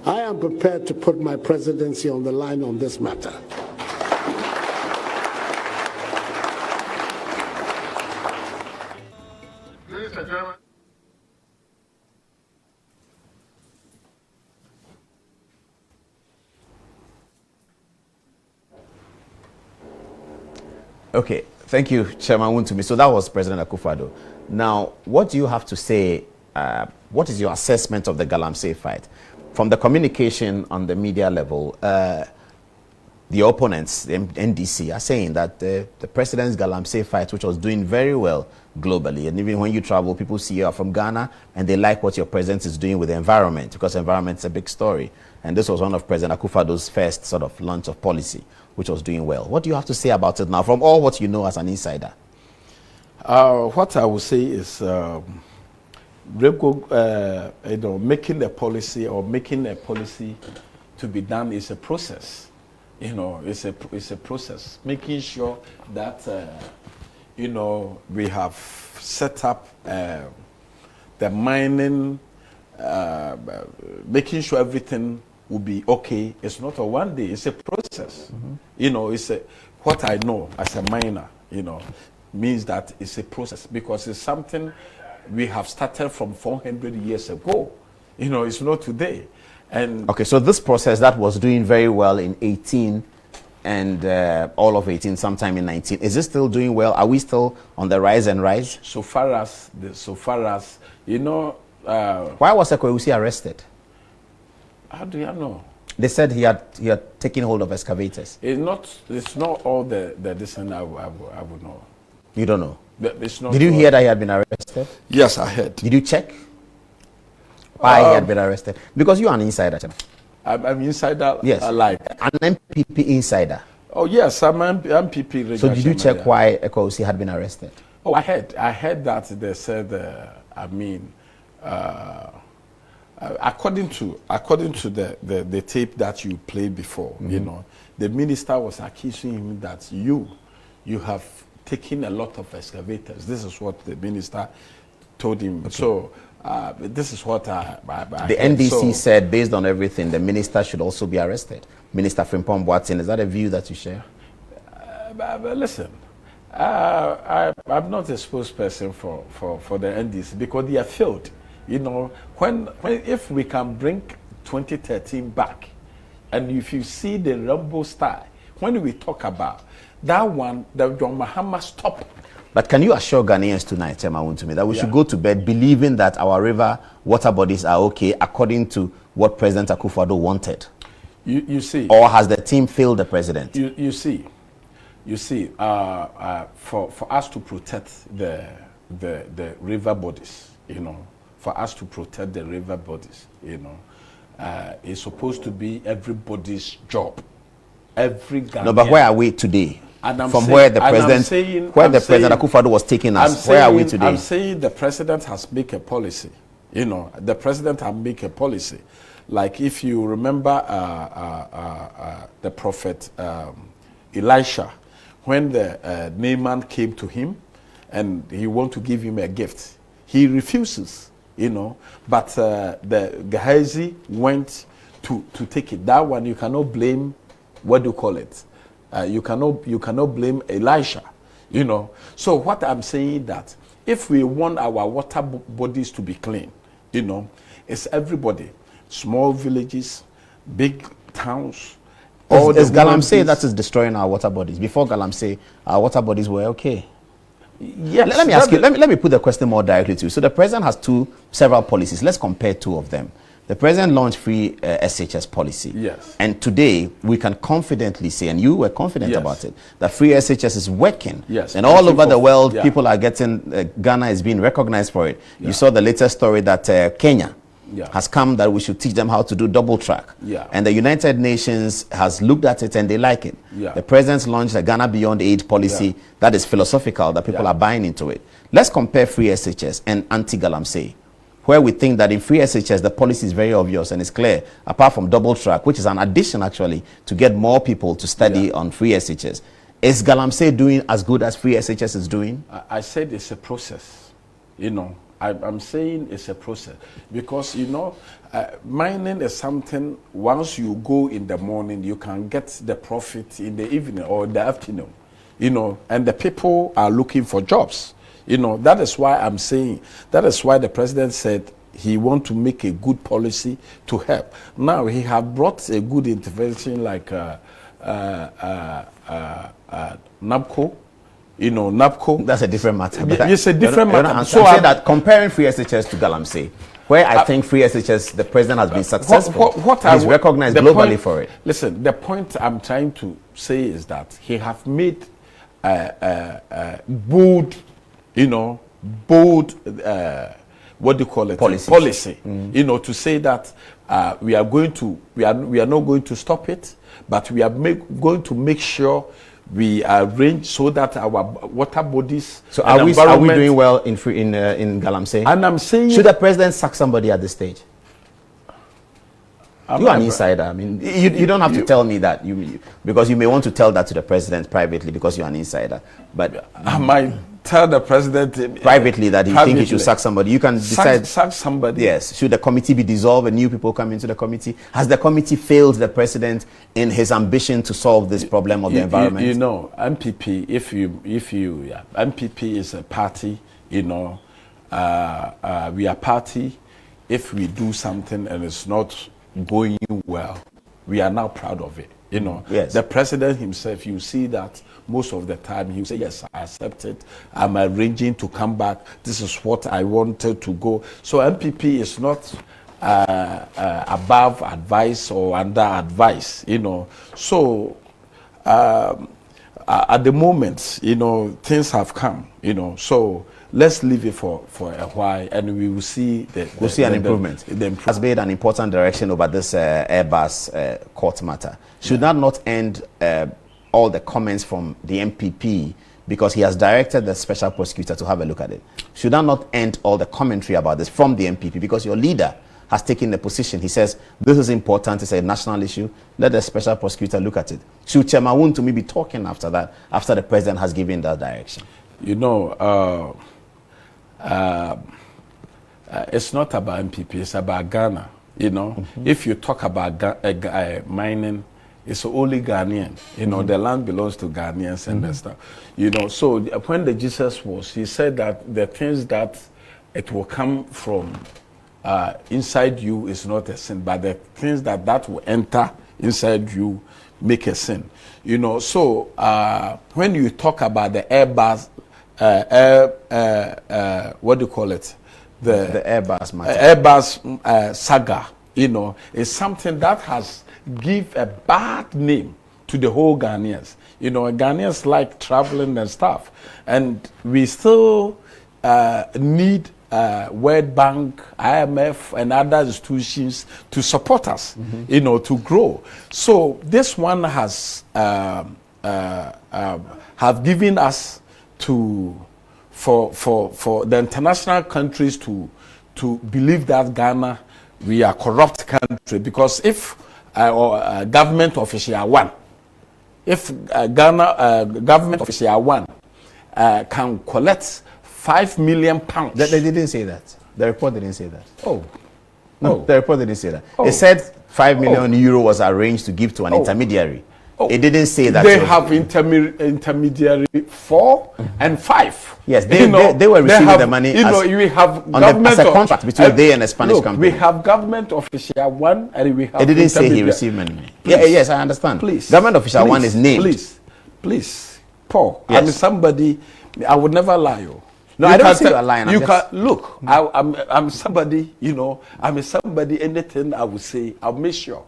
I am prepared to put my presidency on the line on this matter. Mr. Chairman. Okay, thank you, Chairman Wontumi. So that was President Akufo-Addo. Now, what do you have to say? What is your assessment of the galamsey fight? From the communication on the media level, the opponents, the NDC, are saying that the president's galamsey fight, which was doing very well globally, and even when you travel, people see you are from Ghana, and they like what your president is doing with the environment, because environment is a big story. And this was one of President Akufo-Addo's first sort of launch of policy, which was doing well. What do you have to say about it now, from all what you know as an insider? What I would say is, making a policy to be done is a process. It's a process. Making sure that you know, we have set up the mining, making sure everything will be okay. It's not a one day, it's a process. You know, what I know as a miner, you know, means that it's a process because it's something we have started from 400 years ago. You know, it's not today. And okay, so this process that was doing very well in 18 and all of 18, sometime in 19, is it still doing well? Are we still on the rise and rise? So far as you know, why was Ekweusi arrested? how do you know? They said he had taken hold of excavators. It's not all the this and I would know. You don't know. It's not. Did you hear that he had been arrested? Yes, I heard. Did you check why he had been arrested? Because you are an insider. I'm insider. Yes. Like an MPP insider. Oh yes, I'm MPP. So did you check why Ekweusi had been arrested? Oh, I heard that they said. According to the tape that you played before, you know, the minister was accusing him that you have taken a lot of excavators. This is what the minister told him. Okay. So this is what I the heard. NDC said, based on everything, the minister should also be arrested. Minister Frimpong Boadu, is that a view that you share? But listen, I'm not a spokesperson for the NDC because they have failed. You know, if we can bring 2013 back, and if you see the Rainbow Star, when we talk about that one, the John Mahama stop. But can you assure Ghanaians tonight, Chairman Wontumi, that we should go to bed believing that our river water bodies are okay according to what President Akufo-Addo wanted? You see. Or has the team failed the president? You see, for us to protect the river bodies, you know, for us to protect the river bodies, you know, it's supposed to be everybody's job. Every Ghanaian. No, but where are we today? From where the president, President Akufo-Addo was taking us, where are we today? I'm saying the president has made a policy. You know, the president has made a policy. Like if you remember the prophet Elisha, when the Naaman came to him and he wanted to give him a gift, he refuses, you know. But the Gehazi went to take it. That one you cannot blame. What do you call it? You cannot blame Elisha, you know. So what I'm saying that if we want our water bodies to be clean, you know, it's everybody, small villages, big towns. Is galamsey that is destroying our water bodies? Before galamsey, our water bodies were okay. Yes. Let me ask you. Let me put the question more directly to you. So the president has several policies. Let's compare two of them. The president launched free SHS policy. Yes. And today we can confidently say, and you were confident about it, that free SHS is working. Yes. And all over the world, people are getting, Ghana is being recognized for it. You saw the latest story that Kenya has come that we should teach them how to do double track. And the United Nations has looked at it and they like it. The president's launched a Ghana Beyond Aid policy that is philosophical, that people are buying into it. Let's compare free SHS and anti-galamsey, where we think that in free SHS, the policy is very obvious and it's clear, apart from double track, which is an addition actually to get more people to study on free SHS. Is galamsey doing as good as free SHS is doing? I said it's a process, you know. I'm saying it's a process because, you know, mining is something, once you go in the morning, you can get the profit in the evening or the afternoon, you know, and the people are looking for jobs. You know, that is why I'm saying, that is why the president said he wants to make a good policy to help. Now, he has brought a good intervention like NABCO. You know, NABCO. That's a different matter. It's a different matter. So I'm saying that comparing free SHS to galamsey, where I think free SHS, the president has been successful. He's recognized globally for it. Listen, the point I'm trying to say is that he has made bold, you know, what do you call it? Policy. You know, to say that we are not going to stop it, but we are going to make sure we arrange so that our water bodies. So are we doing well in galamsey? And I'm saying, should the president sack somebody at this stage? You're an insider. I mean, you don't have to tell me that, because you may want to tell that to the president privately because you're an insider. But I might tell the president privately that you think he should sack somebody. You can decide. Sack somebody. Yes. Should the committee be dissolved and new people come into the committee? Has the committee failed the president in his ambition to solve this problem of the environment? You know, MPP. MPP is a party. You know, we are party. If we do something and it's not going well, we are now proud of it. You know, yes. The president himself, you see that most of the time he will say, yes, I accept it. I'm arranging to come back. This is what I wanted to go. So MPP is not above advice or under advice, you know. So at the moment, you know, things have come, you know. So let's leave it for a while, and we will see an improvement. Has made an important direction over this Airbus court matter. Should that not end all the comments from the MPP, because he has directed the special prosecutor to have a look at it? Should that not end all the commentary about this from the MPP, because your leader has taken the position? He says this is important, it's a national issue, let the special prosecutor look at it. Should Chairman Wontumi be talking after that, after the president has given that direction? You know, it's not about MPP, it's about Ghana. You know, if you talk about mining, it's only Ghanaian. You know, the land belongs to Ghanaians and stuff. You know, so when the Jesus was, he said that the things that it will come from inside you is not a sin, but the things that will enter inside you make a sin. You know, so when you talk about the Airbus, what do you call it? The Airbus matter. Airbus saga, you know, is something that has give a bad name to the whole Ghanaians. You know, Ghanaians like traveling and stuff, and we still need World Bank, IMF, and other institutions to support us, you know, to grow. So this one has have given us for the international countries to believe that Ghana, we are corrupt country, because if government official one, if Ghana government official one can collect £5 million. They didn't say that. The report didn't say that. Oh. No, the report didn't say that. It said €5 million was arranged to give to an intermediary. It didn't say that. They have intermediary 4 and 5. Yes, they were receiving the money. You know, we have government as a contract between they and a Spanish company. We have government official 1 and we have. It didn't say he received money. Yes, I understand. Please, government official 1 is named. Please, Paul. Yes. I'm somebody. I would never lie. You. No, I don't say you're lying. You can look. I'm somebody. You know, I'm somebody. Anything I will say, I'll make sure.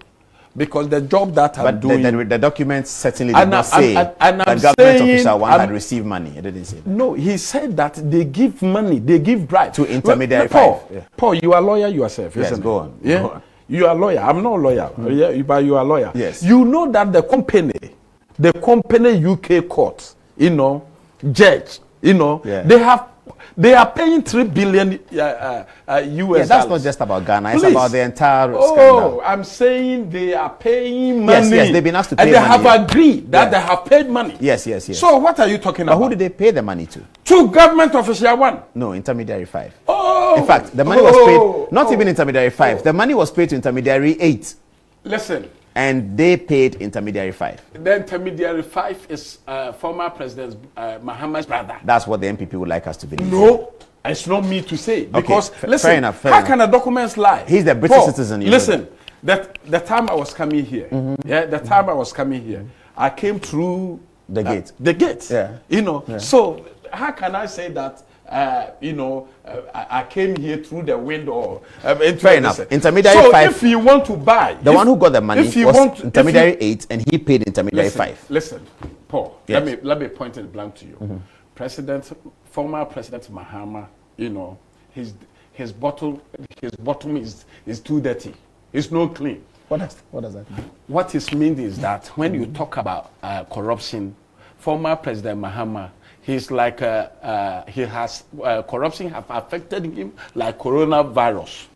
Because the job that I'm doing... But the documents certainly did not say that government official 1 had received money. It didn't say that. No, he said that they give money, they give bribe. To intermediary Paul, you are a lawyer yourself, yes, isn't go on. Yeah? Go on. You are a lawyer. I'm not a lawyer, yeah, but you are a lawyer. Yes. You know that the company UK court, you know, judge, you know, they are paying $3 billion US. Yeah, that's not just about Ghana. It's about the entire scandal. Oh, I'm saying they are paying money. Yes, they've been asked to pay money. And money. they have agreed that they have paid money. Yes. So what are you talking about? Who did they pay the money to? To government official 1. No, intermediary 5. Oh. In fact, the money was paid, not even intermediary 5. The money was paid to intermediary 8. Listen. And they paid intermediary 5. The intermediary 5 is former President Mahama's brother. That's what the MPP would like us to believe. No, it's not me to say. Because, listen, fair enough. How can the documents lie? He's the British citizen. Listen, the time I was coming here, I came through the gate. The gate. Yeah. You know, so how can I say that? I came here through the window. Fair enough. Intermediary 5. So if you want to buy, the one who got the money was intermediary 8, and he paid intermediary 5. Listen, Paul. Yes. Let me point it blank to you. Former President Mahama, you know, his bottom is too dirty. It's not clean. What does that mean? What it means is that when you talk about corruption, former President Mahama, he's like he has corruption have affected him like coronavirus.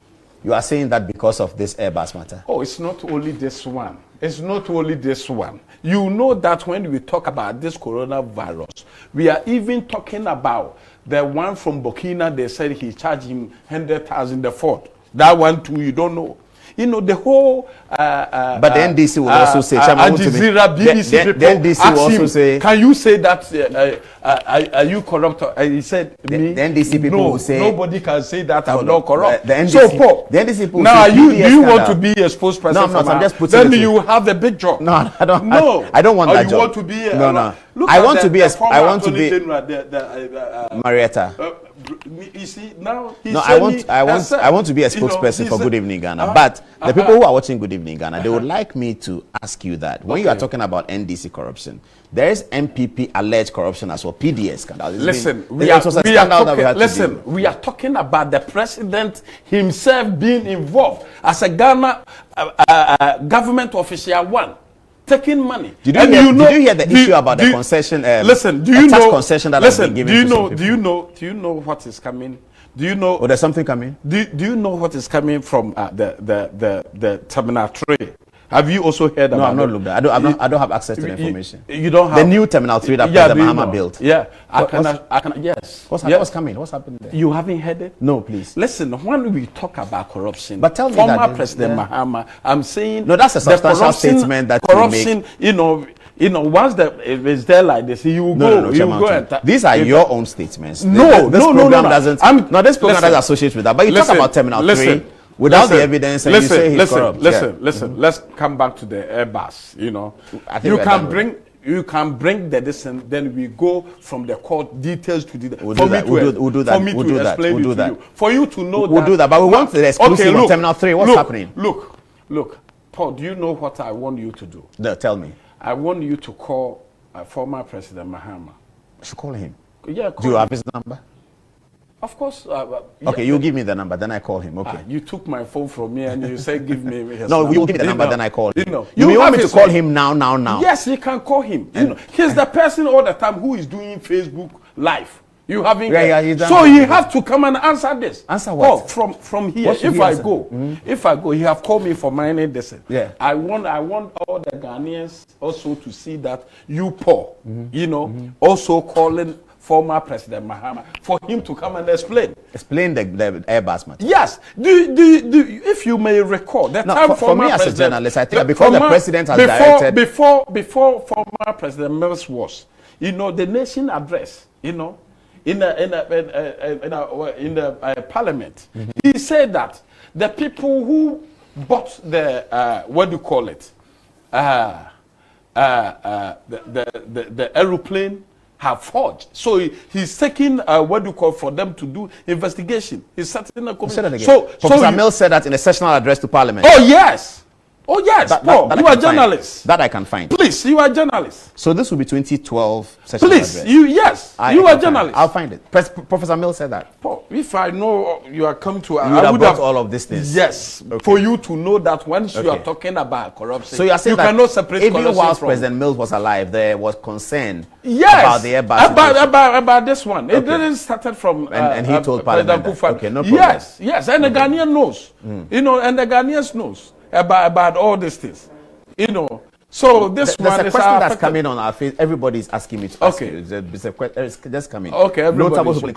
You are saying that because of this Airbus matter? Oh, it's not only this one. It's not only this one. You know that when we talk about this coronavirus, we are even talking about the one from Burkina. They said he charged him 100,000 the Ford. That one too, you don't know. You know, the whole... but the NDC will also say... Al Jazeera, BBC people the NDC will also say... Can you say that... are you corrupt? He said... The NDC people will say... Nobody can say that I'm not corrupt. The NDC, so, Paul, the NDC people now, say... do you want to be a spokesperson? No, I'm not. I'm just putting then you have a big job. No, I don't. No. I don't want that you job. Want to be... No. Look I want to be... I want to be... Marietta. You see now. I want to be a spokesperson for Good Evening Ghana. But the people who are watching Good Evening Ghana, they would like me to ask you that when you are talking about NDC corruption, there is MPP alleged corruption as well. PDS scandal. Listen, we are talking about the president himself being involved as a Ghana government official one. Taking money. Did you hear the issue about the concession? Listen, do you know concession that has been given? Do you know what is coming? Do you know? Oh, there's something coming. Do you know what is coming from the Terminal 3? Have you also heard about? No, I'm not looked at. I don't have access to the information. You don't have the new Terminal 3 that President Mahama built. Yeah, I can. Yes. What's coming? What's happening there? You haven't heard it? No, please. Listen, when we talk about corruption, but tell me former President Mahama, I'm saying no. That's a substantial statement that corruption. You know, once if it's there like this, you will go. You will go. These are your own statements. No, this program doesn't. This program doesn't associate with that. But you talk about Terminal 3. Without the evidence, and you say he's corrupt. Listen. Let's come back to the Airbus. You know, you can bring the distance. Then we go from the court details to the. We'll do that. We'll do that. For you to know. We'll do that. But we want the exclusive of Terminal 3. What's happening? Look, Paul. Do you know what I want you to do? No, tell me. I want you to call former President Mahama. I should call him. Yeah. Do you have his number? Of course. Okay, you give me the number, then I call him. Okay. You took my phone from me and you said give me his no, number. you give me the number, then I call him. You want me to call him now? Yes, you can call him. He's the person all the time who is doing Facebook Live. You haven't. So he have to come and answer this. Answer what? Oh, from here. If I go, he have called me for mining this. Yeah. I want all the Ghanaians also to see that you, Paul, also calling former President Mahama for him to come and explain the Airbus matter. Yes. If you may recall, the time for me as a journalist, I think because the president has directed before former President Mills was, the nation address, in the parliament, he said that the people who bought the what do you call it, the aeroplane have forged. So he's taking what do you call for them to do investigation. He's setting a committee. So Professor Mills said that in a sessional address to Parliament. Oh yes. Paul, you are journalist. That I can find. Please, you are journalist. So this will be 2012 sessional address. Please, you are journalist. I'll find it. Professor Mills said that. Paul, if I know you are come to, I would have all of these things. Yes, for you to know that once you are talking about corruption, so you are saying you cannot separate even corruption whilst from President Mills was alive, there was concern about the Airbus about this one. It didn't started from and he told Parliament. Okay, no problem. Yes, and the Ghanaian knows. And the Ghanaians knows about all these things. So this one is a question that's coming on our face. Everybody's asking me to ask you. It's a question that's coming. Okay, everybody.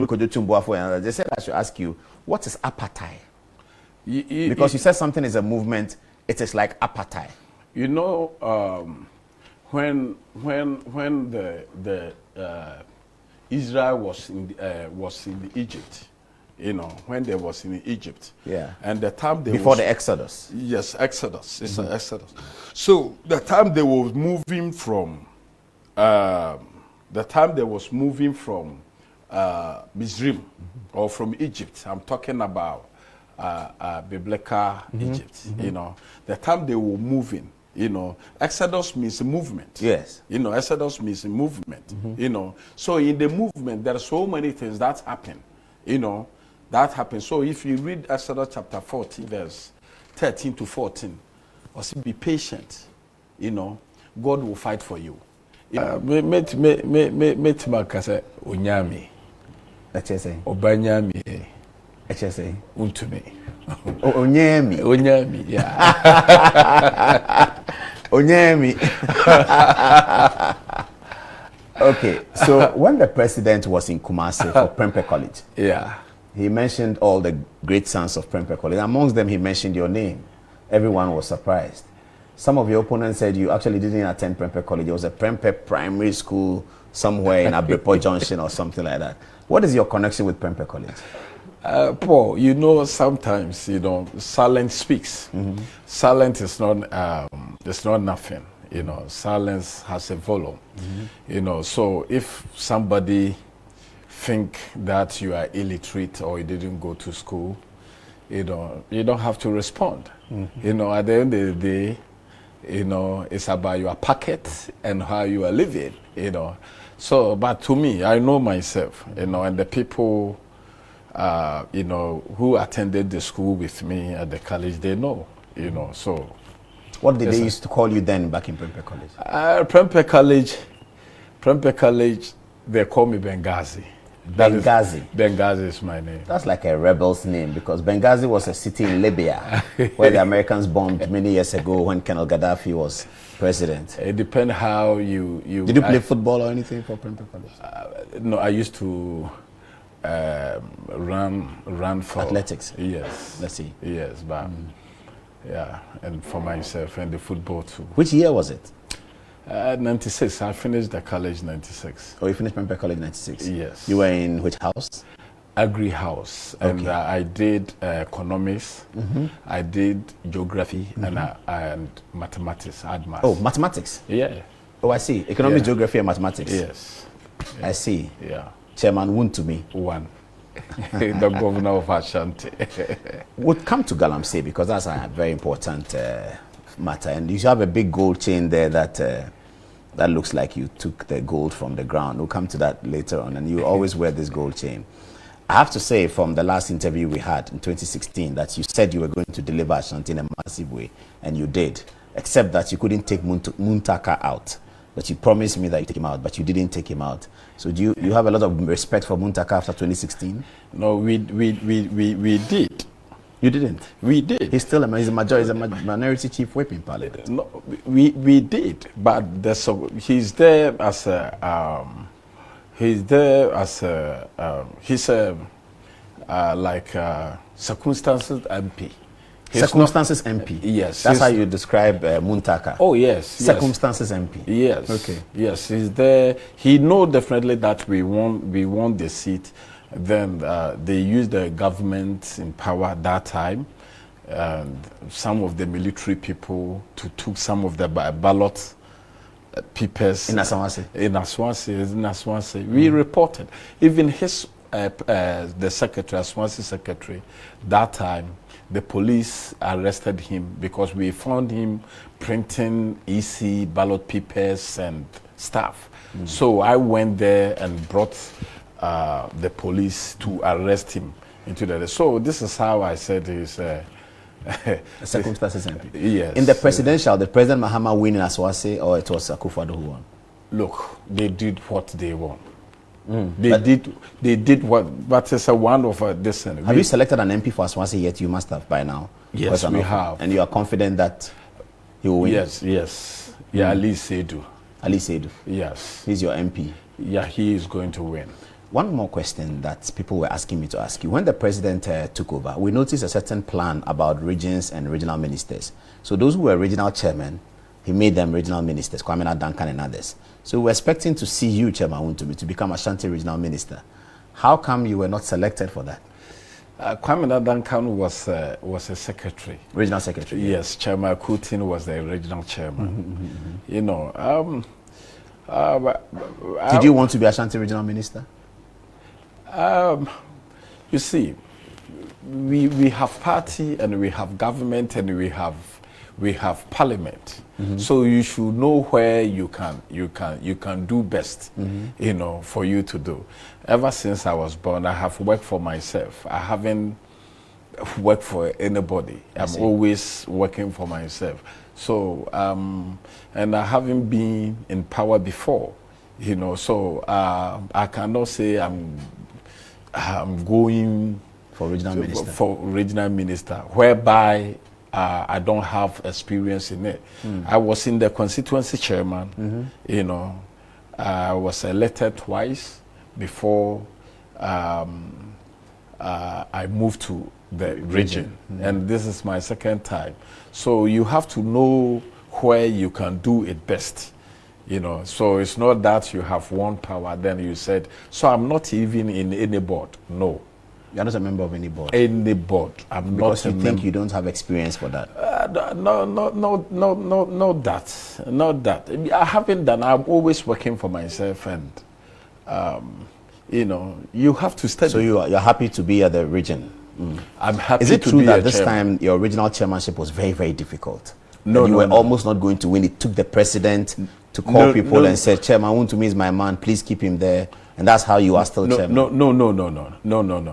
They said I should ask you, what is apartheid? Because you said something is a movement, it is like apartheid. When the Israel was in Egypt. When they was in Egypt. Yeah. And the time they before the Exodus. Yes, Exodus. It's an Exodus. So the time they was moving from Mizrim or from Egypt. I'm talking about biblical Egypt. The time they were moving. Exodus means movement. Yes. Exodus means movement. So in the movement there are so many things that happen. That happens. So if you read Exodus chapter 14, verse 13 to 14, or say be patient, God will fight for you. Metima kase onyami. That's it. Obanyami. HSA. Wontumi. Onyemi. Onyemi, yeah. Onyemi. Okay, so when the president was in Kumasi for Prempeh College, Yeah. he mentioned all the great sons of Prempeh College. Amongst them, he mentioned your name. Everyone was surprised. Some of your opponents said you actually didn't attend Prempeh College. It was a Prempeh primary school somewhere in Abripo Junction or something like that. What is your connection with Prempeh College? Paul, you know, sometimes, you know, silence speaks. Silence is not, it's not nothing. You know, silence has a volume. You know, so if somebody think that you are illiterate or you didn't go to school, you know, you don't have to respond. You know, at the end of the day, you know, it's about your pocket and how you are living, you know. So, but to me, I know myself, you know, and the people, you know, who attended the school with me at the college, they know, you know, so. What did they used to call you then back in Prempeh College? Prempeh College, they call me Benghazi. Benghazi. Benghazi is my name. That's like a rebel's name because Benghazi was a city in Libya where the Americans bombed many years ago when Colonel Gaddafi was president. It depends how you... Did you play football or anything for Prempeh College? No, I used to run for... Athletics? Yes. Let's see. Yes, but... Yeah, and for myself and the football too. Which year was it? 96. I finished the college 96. Oh, you finished Prempeh College 96? Yes. You were in which house? Agri house. Okay. And I did economics, I did geography, and mathematics. I had maths. Oh, mathematics? Yeah. Oh, I see. Economics, Yeah. geography, and mathematics. Yes. I see. Yeah. Chairman Wontumi. One. The governor of Ashanti. We'll come to galamsey because that's a very important matter. And you have a big gold chain there that that looks like you took the gold from the ground. We'll come to that later on. And you always wear this gold chain. I have to say from the last interview we had in 2016 that you said you were going to deliver Ashanti in a massive way. And you did. Except that you couldn't take Muntaka out. But you promised me that you take him out, but you didn't take him out. So do you have a lot of respect for Muntaka after 2016? No, we did. You didn't? We did. He's still he's a minority chief whip in parliament. No, we did, but he's there as a circumstances MP. Circumstances MP. Yes. That's how you describe Muntaka. Oh yes. Circumstances MP. Yes. Okay. Yes, he's there. He know definitely that we won the seat. Then they used the government in power at that time, and some of the military people took some of the ballot papers In Asawase. In Asawase. We reported. Even his the secretary, Asawase secretary, that time. The police arrested him because we found him printing EC ballot papers and stuff. So I went there and brought the police to arrest him into the. So this is how I said he's Circumstances MP. Yes. In the presidential, did President Mahama win in Asawase or it was Akufo-Addo who won? Look, they did what they want. They did what, but it's a one of this. Have you selected an MP for Asawase yet? You must have by now. Yes, we have. And you are confident that he will win? Yes. Yeah, Ali Seidu. Ali Seidu. Yes. He's your MP. Yeah, he is going to win. One more question that people were asking me to ask you. When the president took over, we noticed a certain plan about regions and regional ministers. So those who were regional chairmen, he made them regional ministers, Kwame Duncan and others. So we're expecting to see you, Chairman Wontumi, to become Ashanti regional minister. How come you were not selected for that? Kwame Duncan was a secretary. Regional secretary? Yes, Chairman Kutin was the regional chairman. You know, did you want to be Ashanti regional minister? You see, we have party and we have government and we have parliament. So you should know where you can do best, you know, for you to do. Ever since I was born, I have worked for myself. I haven't worked for anybody. I'm always working for myself. So, and I haven't been in power before, you know. So I cannot say I'm going For regional minister. For regional minister, whereby I don't have experience in it. I was in the constituency chairman. You know, I was elected twice before I moved to the region, and this is my second time. So you have to know where you can do it best. You know, so it's not that you have one power, then you said, so I'm not even in any board. No. You're not a member of any board? Any board. I'm because not you think you don't have experience for that? Not that. Not that. I haven't done. I'm always working for myself, and, you know, you have to study. So you're happy to be at the region? I'm happy. Is it to true be that a this chairman. time your original chairmanship was very, very difficult? No, you no, were no. almost not going to win. It took the president to call people and say, Chairman Wontumi is my man, please keep him there. And that's how you are still chairman. No.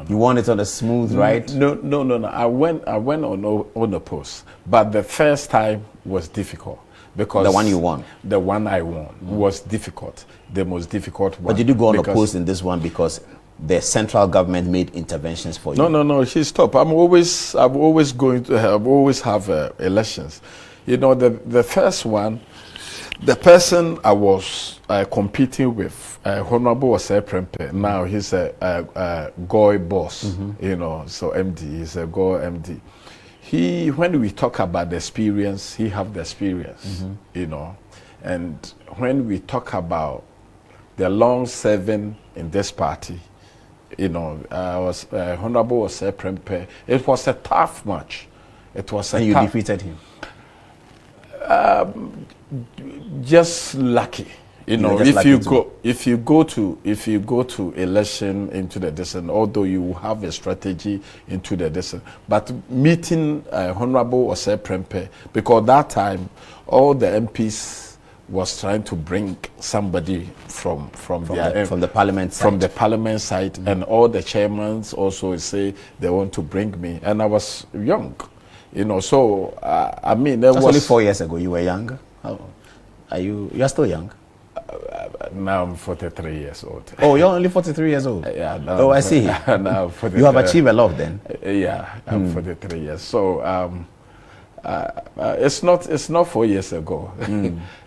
You want it on a smooth ride? No. I went on a post, but the first time was difficult because the one you won. The one I won was difficult, the most difficult one. But did you go on a post in this one because the central government made interventions for you? No. Stop. I'm always going to have elections. You know, the first one, the person I was competing with, Honorable Ose Prempe. Now he's a Goy boss, you know, so MD. He's a Goy MD. When we talk about the experience, he have the experience, you know. And when we talk about the long serving in this party, you know, Honorable Ose Prempe. It was a tough match. It was and you defeated him? Just lucky, you know. If you go to election into the distance, although you have a strategy into the distance, but meeting Honorable Ose Prempe, because that time all the MPs was trying to bring somebody from the parliament side. From the parliament side, and all the chairmen also say they want to bring me, and I was young. You know, so I mean, that's only 4 years ago. You were younger. How are you? You're still young. Now I'm 43 years old. Oh, you're only 43 years old. Yeah. Oh, I see. Now you have achieved a lot then. Yeah, I'm 43 years. So it's not 4 years ago.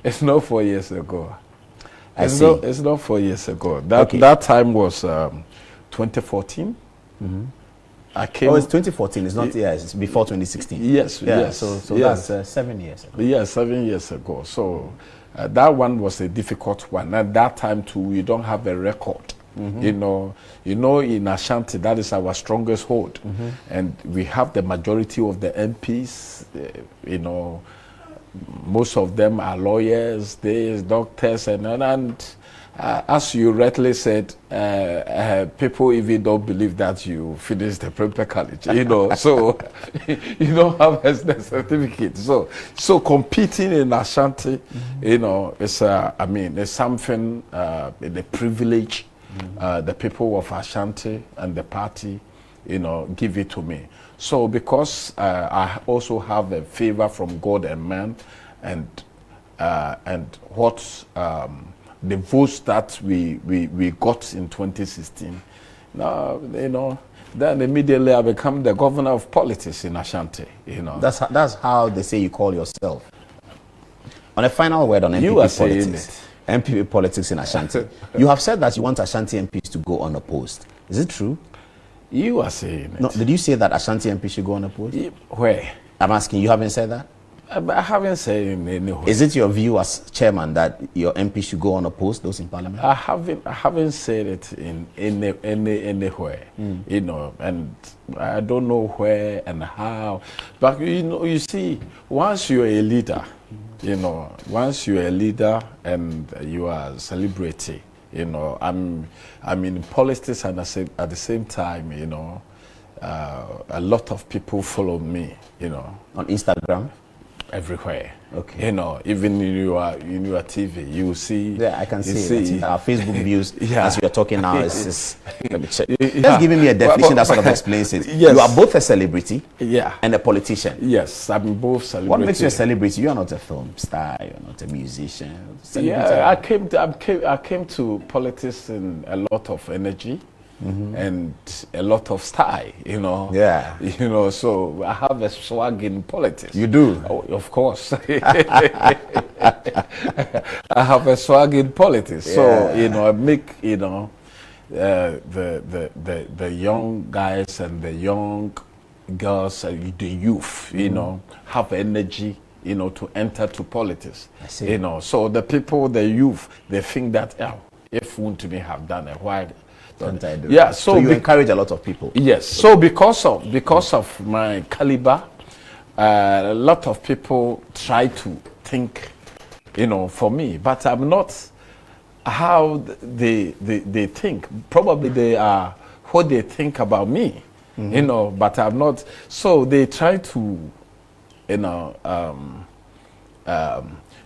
It's not 4 years ago. It's not 4 years ago. That time was 2014. I came. Oh, it's 2014. It's not. Yeah, it's before 2016. Yes. Yeah, yes. So yes. That's 7 years ago. Yeah, 7 years ago. So that one was a difficult one. At that time too, we don't have a record. You know, in Ashanti, that is our strongest hold, and we have the majority of the MPs. You know, most of them are lawyers, doctors, and as you rightly said, people even don't believe that you finished the Prempeh College, you know, so you don't have the certificate. So competing in Ashanti, you know, it's it's something, the privilege, the people of Ashanti and the party, you know, give it to me. So because I also have a favor from God and man, and what the votes that we got in 2016. Now, you know, then immediately I become the governor of politics in Ashanti. You know, that's how they say you call yourself. On a final word on MPP politics, MPP politics in Ashanti, you have said that you want Ashanti MPs to go unopposed. Is it true? You are saying it. No, did you say that Ashanti MPs should go unopposed? Where? I'm asking. You haven't said that. I haven't said it anywhere. Is it your view as chairman that your MP should go unopposed, those in parliament? I haven't said it in anywhere, you know, and I don't know where and how. But you know, you see, once you're a leader, you know, once you're a leader and you are a celebrity, you know, I'm in politics, and at the same time, you know, a lot of people follow me, you know, on Instagram. Everywhere. Okay. You know, even in your TV, you see. Yeah, I can see our Facebook views as we are talking now. Let me check. Yeah. Just giving me a definition that sort of explains it. Yes. You are both a celebrity, and a politician. Yes, I'm both celebrity. What makes you a celebrity? You are not a film star. You are not a musician. Yeah, I came to politics in a lot of energy. and a lot of style, you know. Yeah. You know, so I have a swag in politics. You do? Oh, of course. I have a swag in politics. So, you know, I make, you know, the young guys and the young girls, the youth, you know, have energy, you know, to enter to politics. I see. You know, so the people, the youth, they think that, if Wontumi have done it, why don't I do it? Yeah, so you encourage a lot of people. Yes. So because of my caliber, a lot of people try to think, you know, for me, but I'm not how they think. Probably they are what they think about me, you know, but I'm not. So they try to, you know,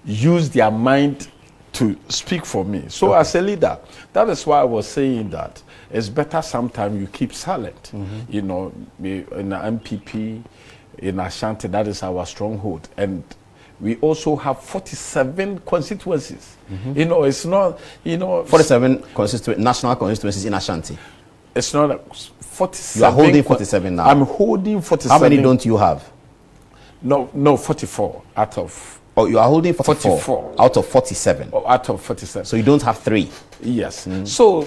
use their mind to speak for me. So as a leader, that is why I was saying that it's better sometimes you keep silent. You know, in the MPP, in Ashanti, that is our stronghold. And we also have 47 constituencies. You know, it's not, you know... 47 national constituencies in Ashanti. It's not 47. You are holding 47 now. I'm holding 47. How many don't you have? No, 44 out of... Oh, you are holding 44 out of 47. Oh, out of 47. So you don't have 3. Yes. So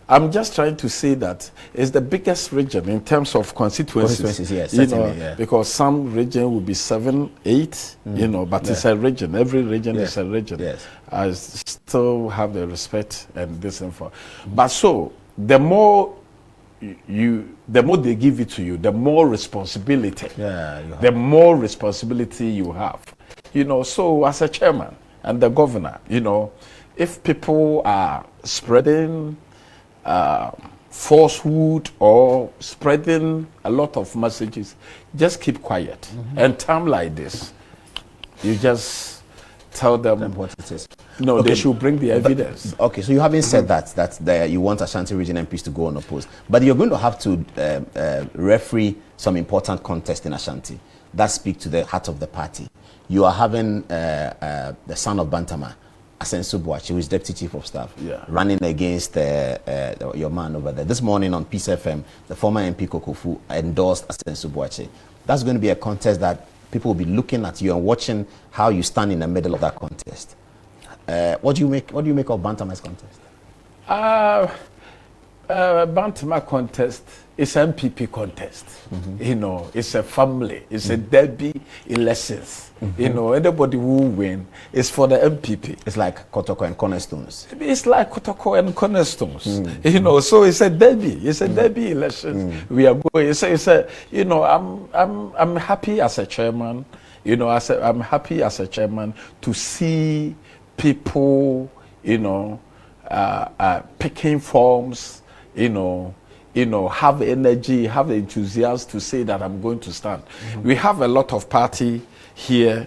I'm just trying to say that it's the biggest region in terms of constituencies. Yes, you certainly, know, because some region will be 7, 8, you know, but it's a region. Every region is a region. Yes. I still have the respect and this and for. But so the more they give it to you, the more responsibility. The more responsibility you have. You know, so as a chairman and the governor, you know, if people are spreading falsehood or spreading a lot of messages, just keep quiet. And time like this, you just tell them what it is. No, okay. They should bring the evidence. Okay, so you haven't said that you want Ashanti region MPs to go unopposed, but you're going to have to referee some important contests in Ashanti that speak to the heart of the party. You are having the son of Bantama, Asensu Boachi, who is Deputy Chief of Staff, running against your man over there. This morning on Peace FM, the former MP Kokofu endorsed Asensu Boachi. That's going to be a contest that people will be looking at you and watching how you stand in the middle of that contest. What do you make of Bantama's contest? Bantama contest is an MPP contest. You know, it's a family. It's a derby elections. You know, anybody who win is for the MPP. It's like Kotoko and Cornerstones. It's like Kotoko and Cornerstones. You know, so it's a derby. It's a derby election. We are going. It's a. You know, I'm happy as a chairman. You know, I'm happy as a chairman to see people, you know, picking forms, you know, have energy, have enthusiasm to say that I'm going to stand. We have a lot of party here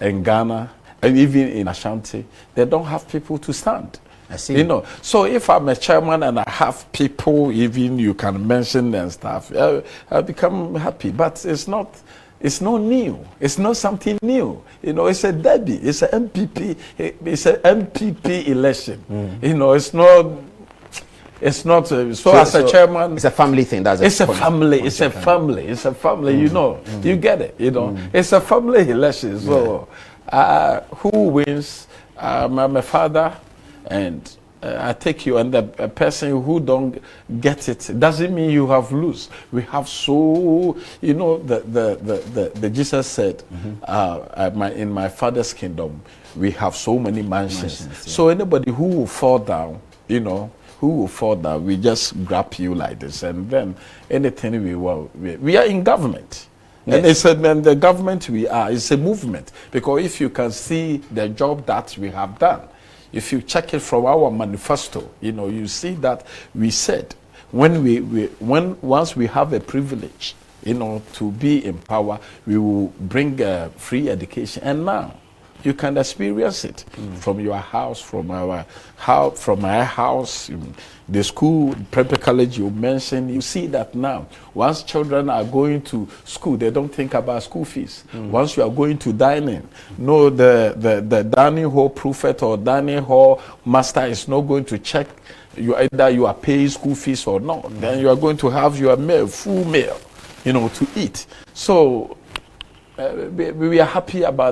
in Ghana and even in Ashanti. They don't have people to stand. I see. You know, so if I'm a chairman and I have people, even you can mention and stuff, I become happy. But it's not new. It's not something new. You know, it's a derby. It's an MPP. It's an MPP election. You know, it's not. So as a chairman, it's a family thing. It's a family. You know, you get it. You know, it's a family election. So, who wins? I'm a father, and I take you, and the person who don't get it doesn't mean you have lose. We have so, you know, the Jesus said, in my Father's kingdom, we have so many mansions. So anybody who will fall down, you know, we just grab you like this, and then anything we are in government. Yes. And the government it's a movement, because if you can see the job that we have done, if you check it from our manifesto, you know, you see that we said once we have a privilege, you know, to be in power, we will bring free education, and now you can experience it from your house, from my house, the school, prep college you mentioned. You see that now. Once children are going to school, they don't think about school fees. Once you are going to dining, no, the dining hall prefect or dining hall master is not going to check either you are paying school fees or not. Then you are going to have your meal, full meal, to eat. So we are happy about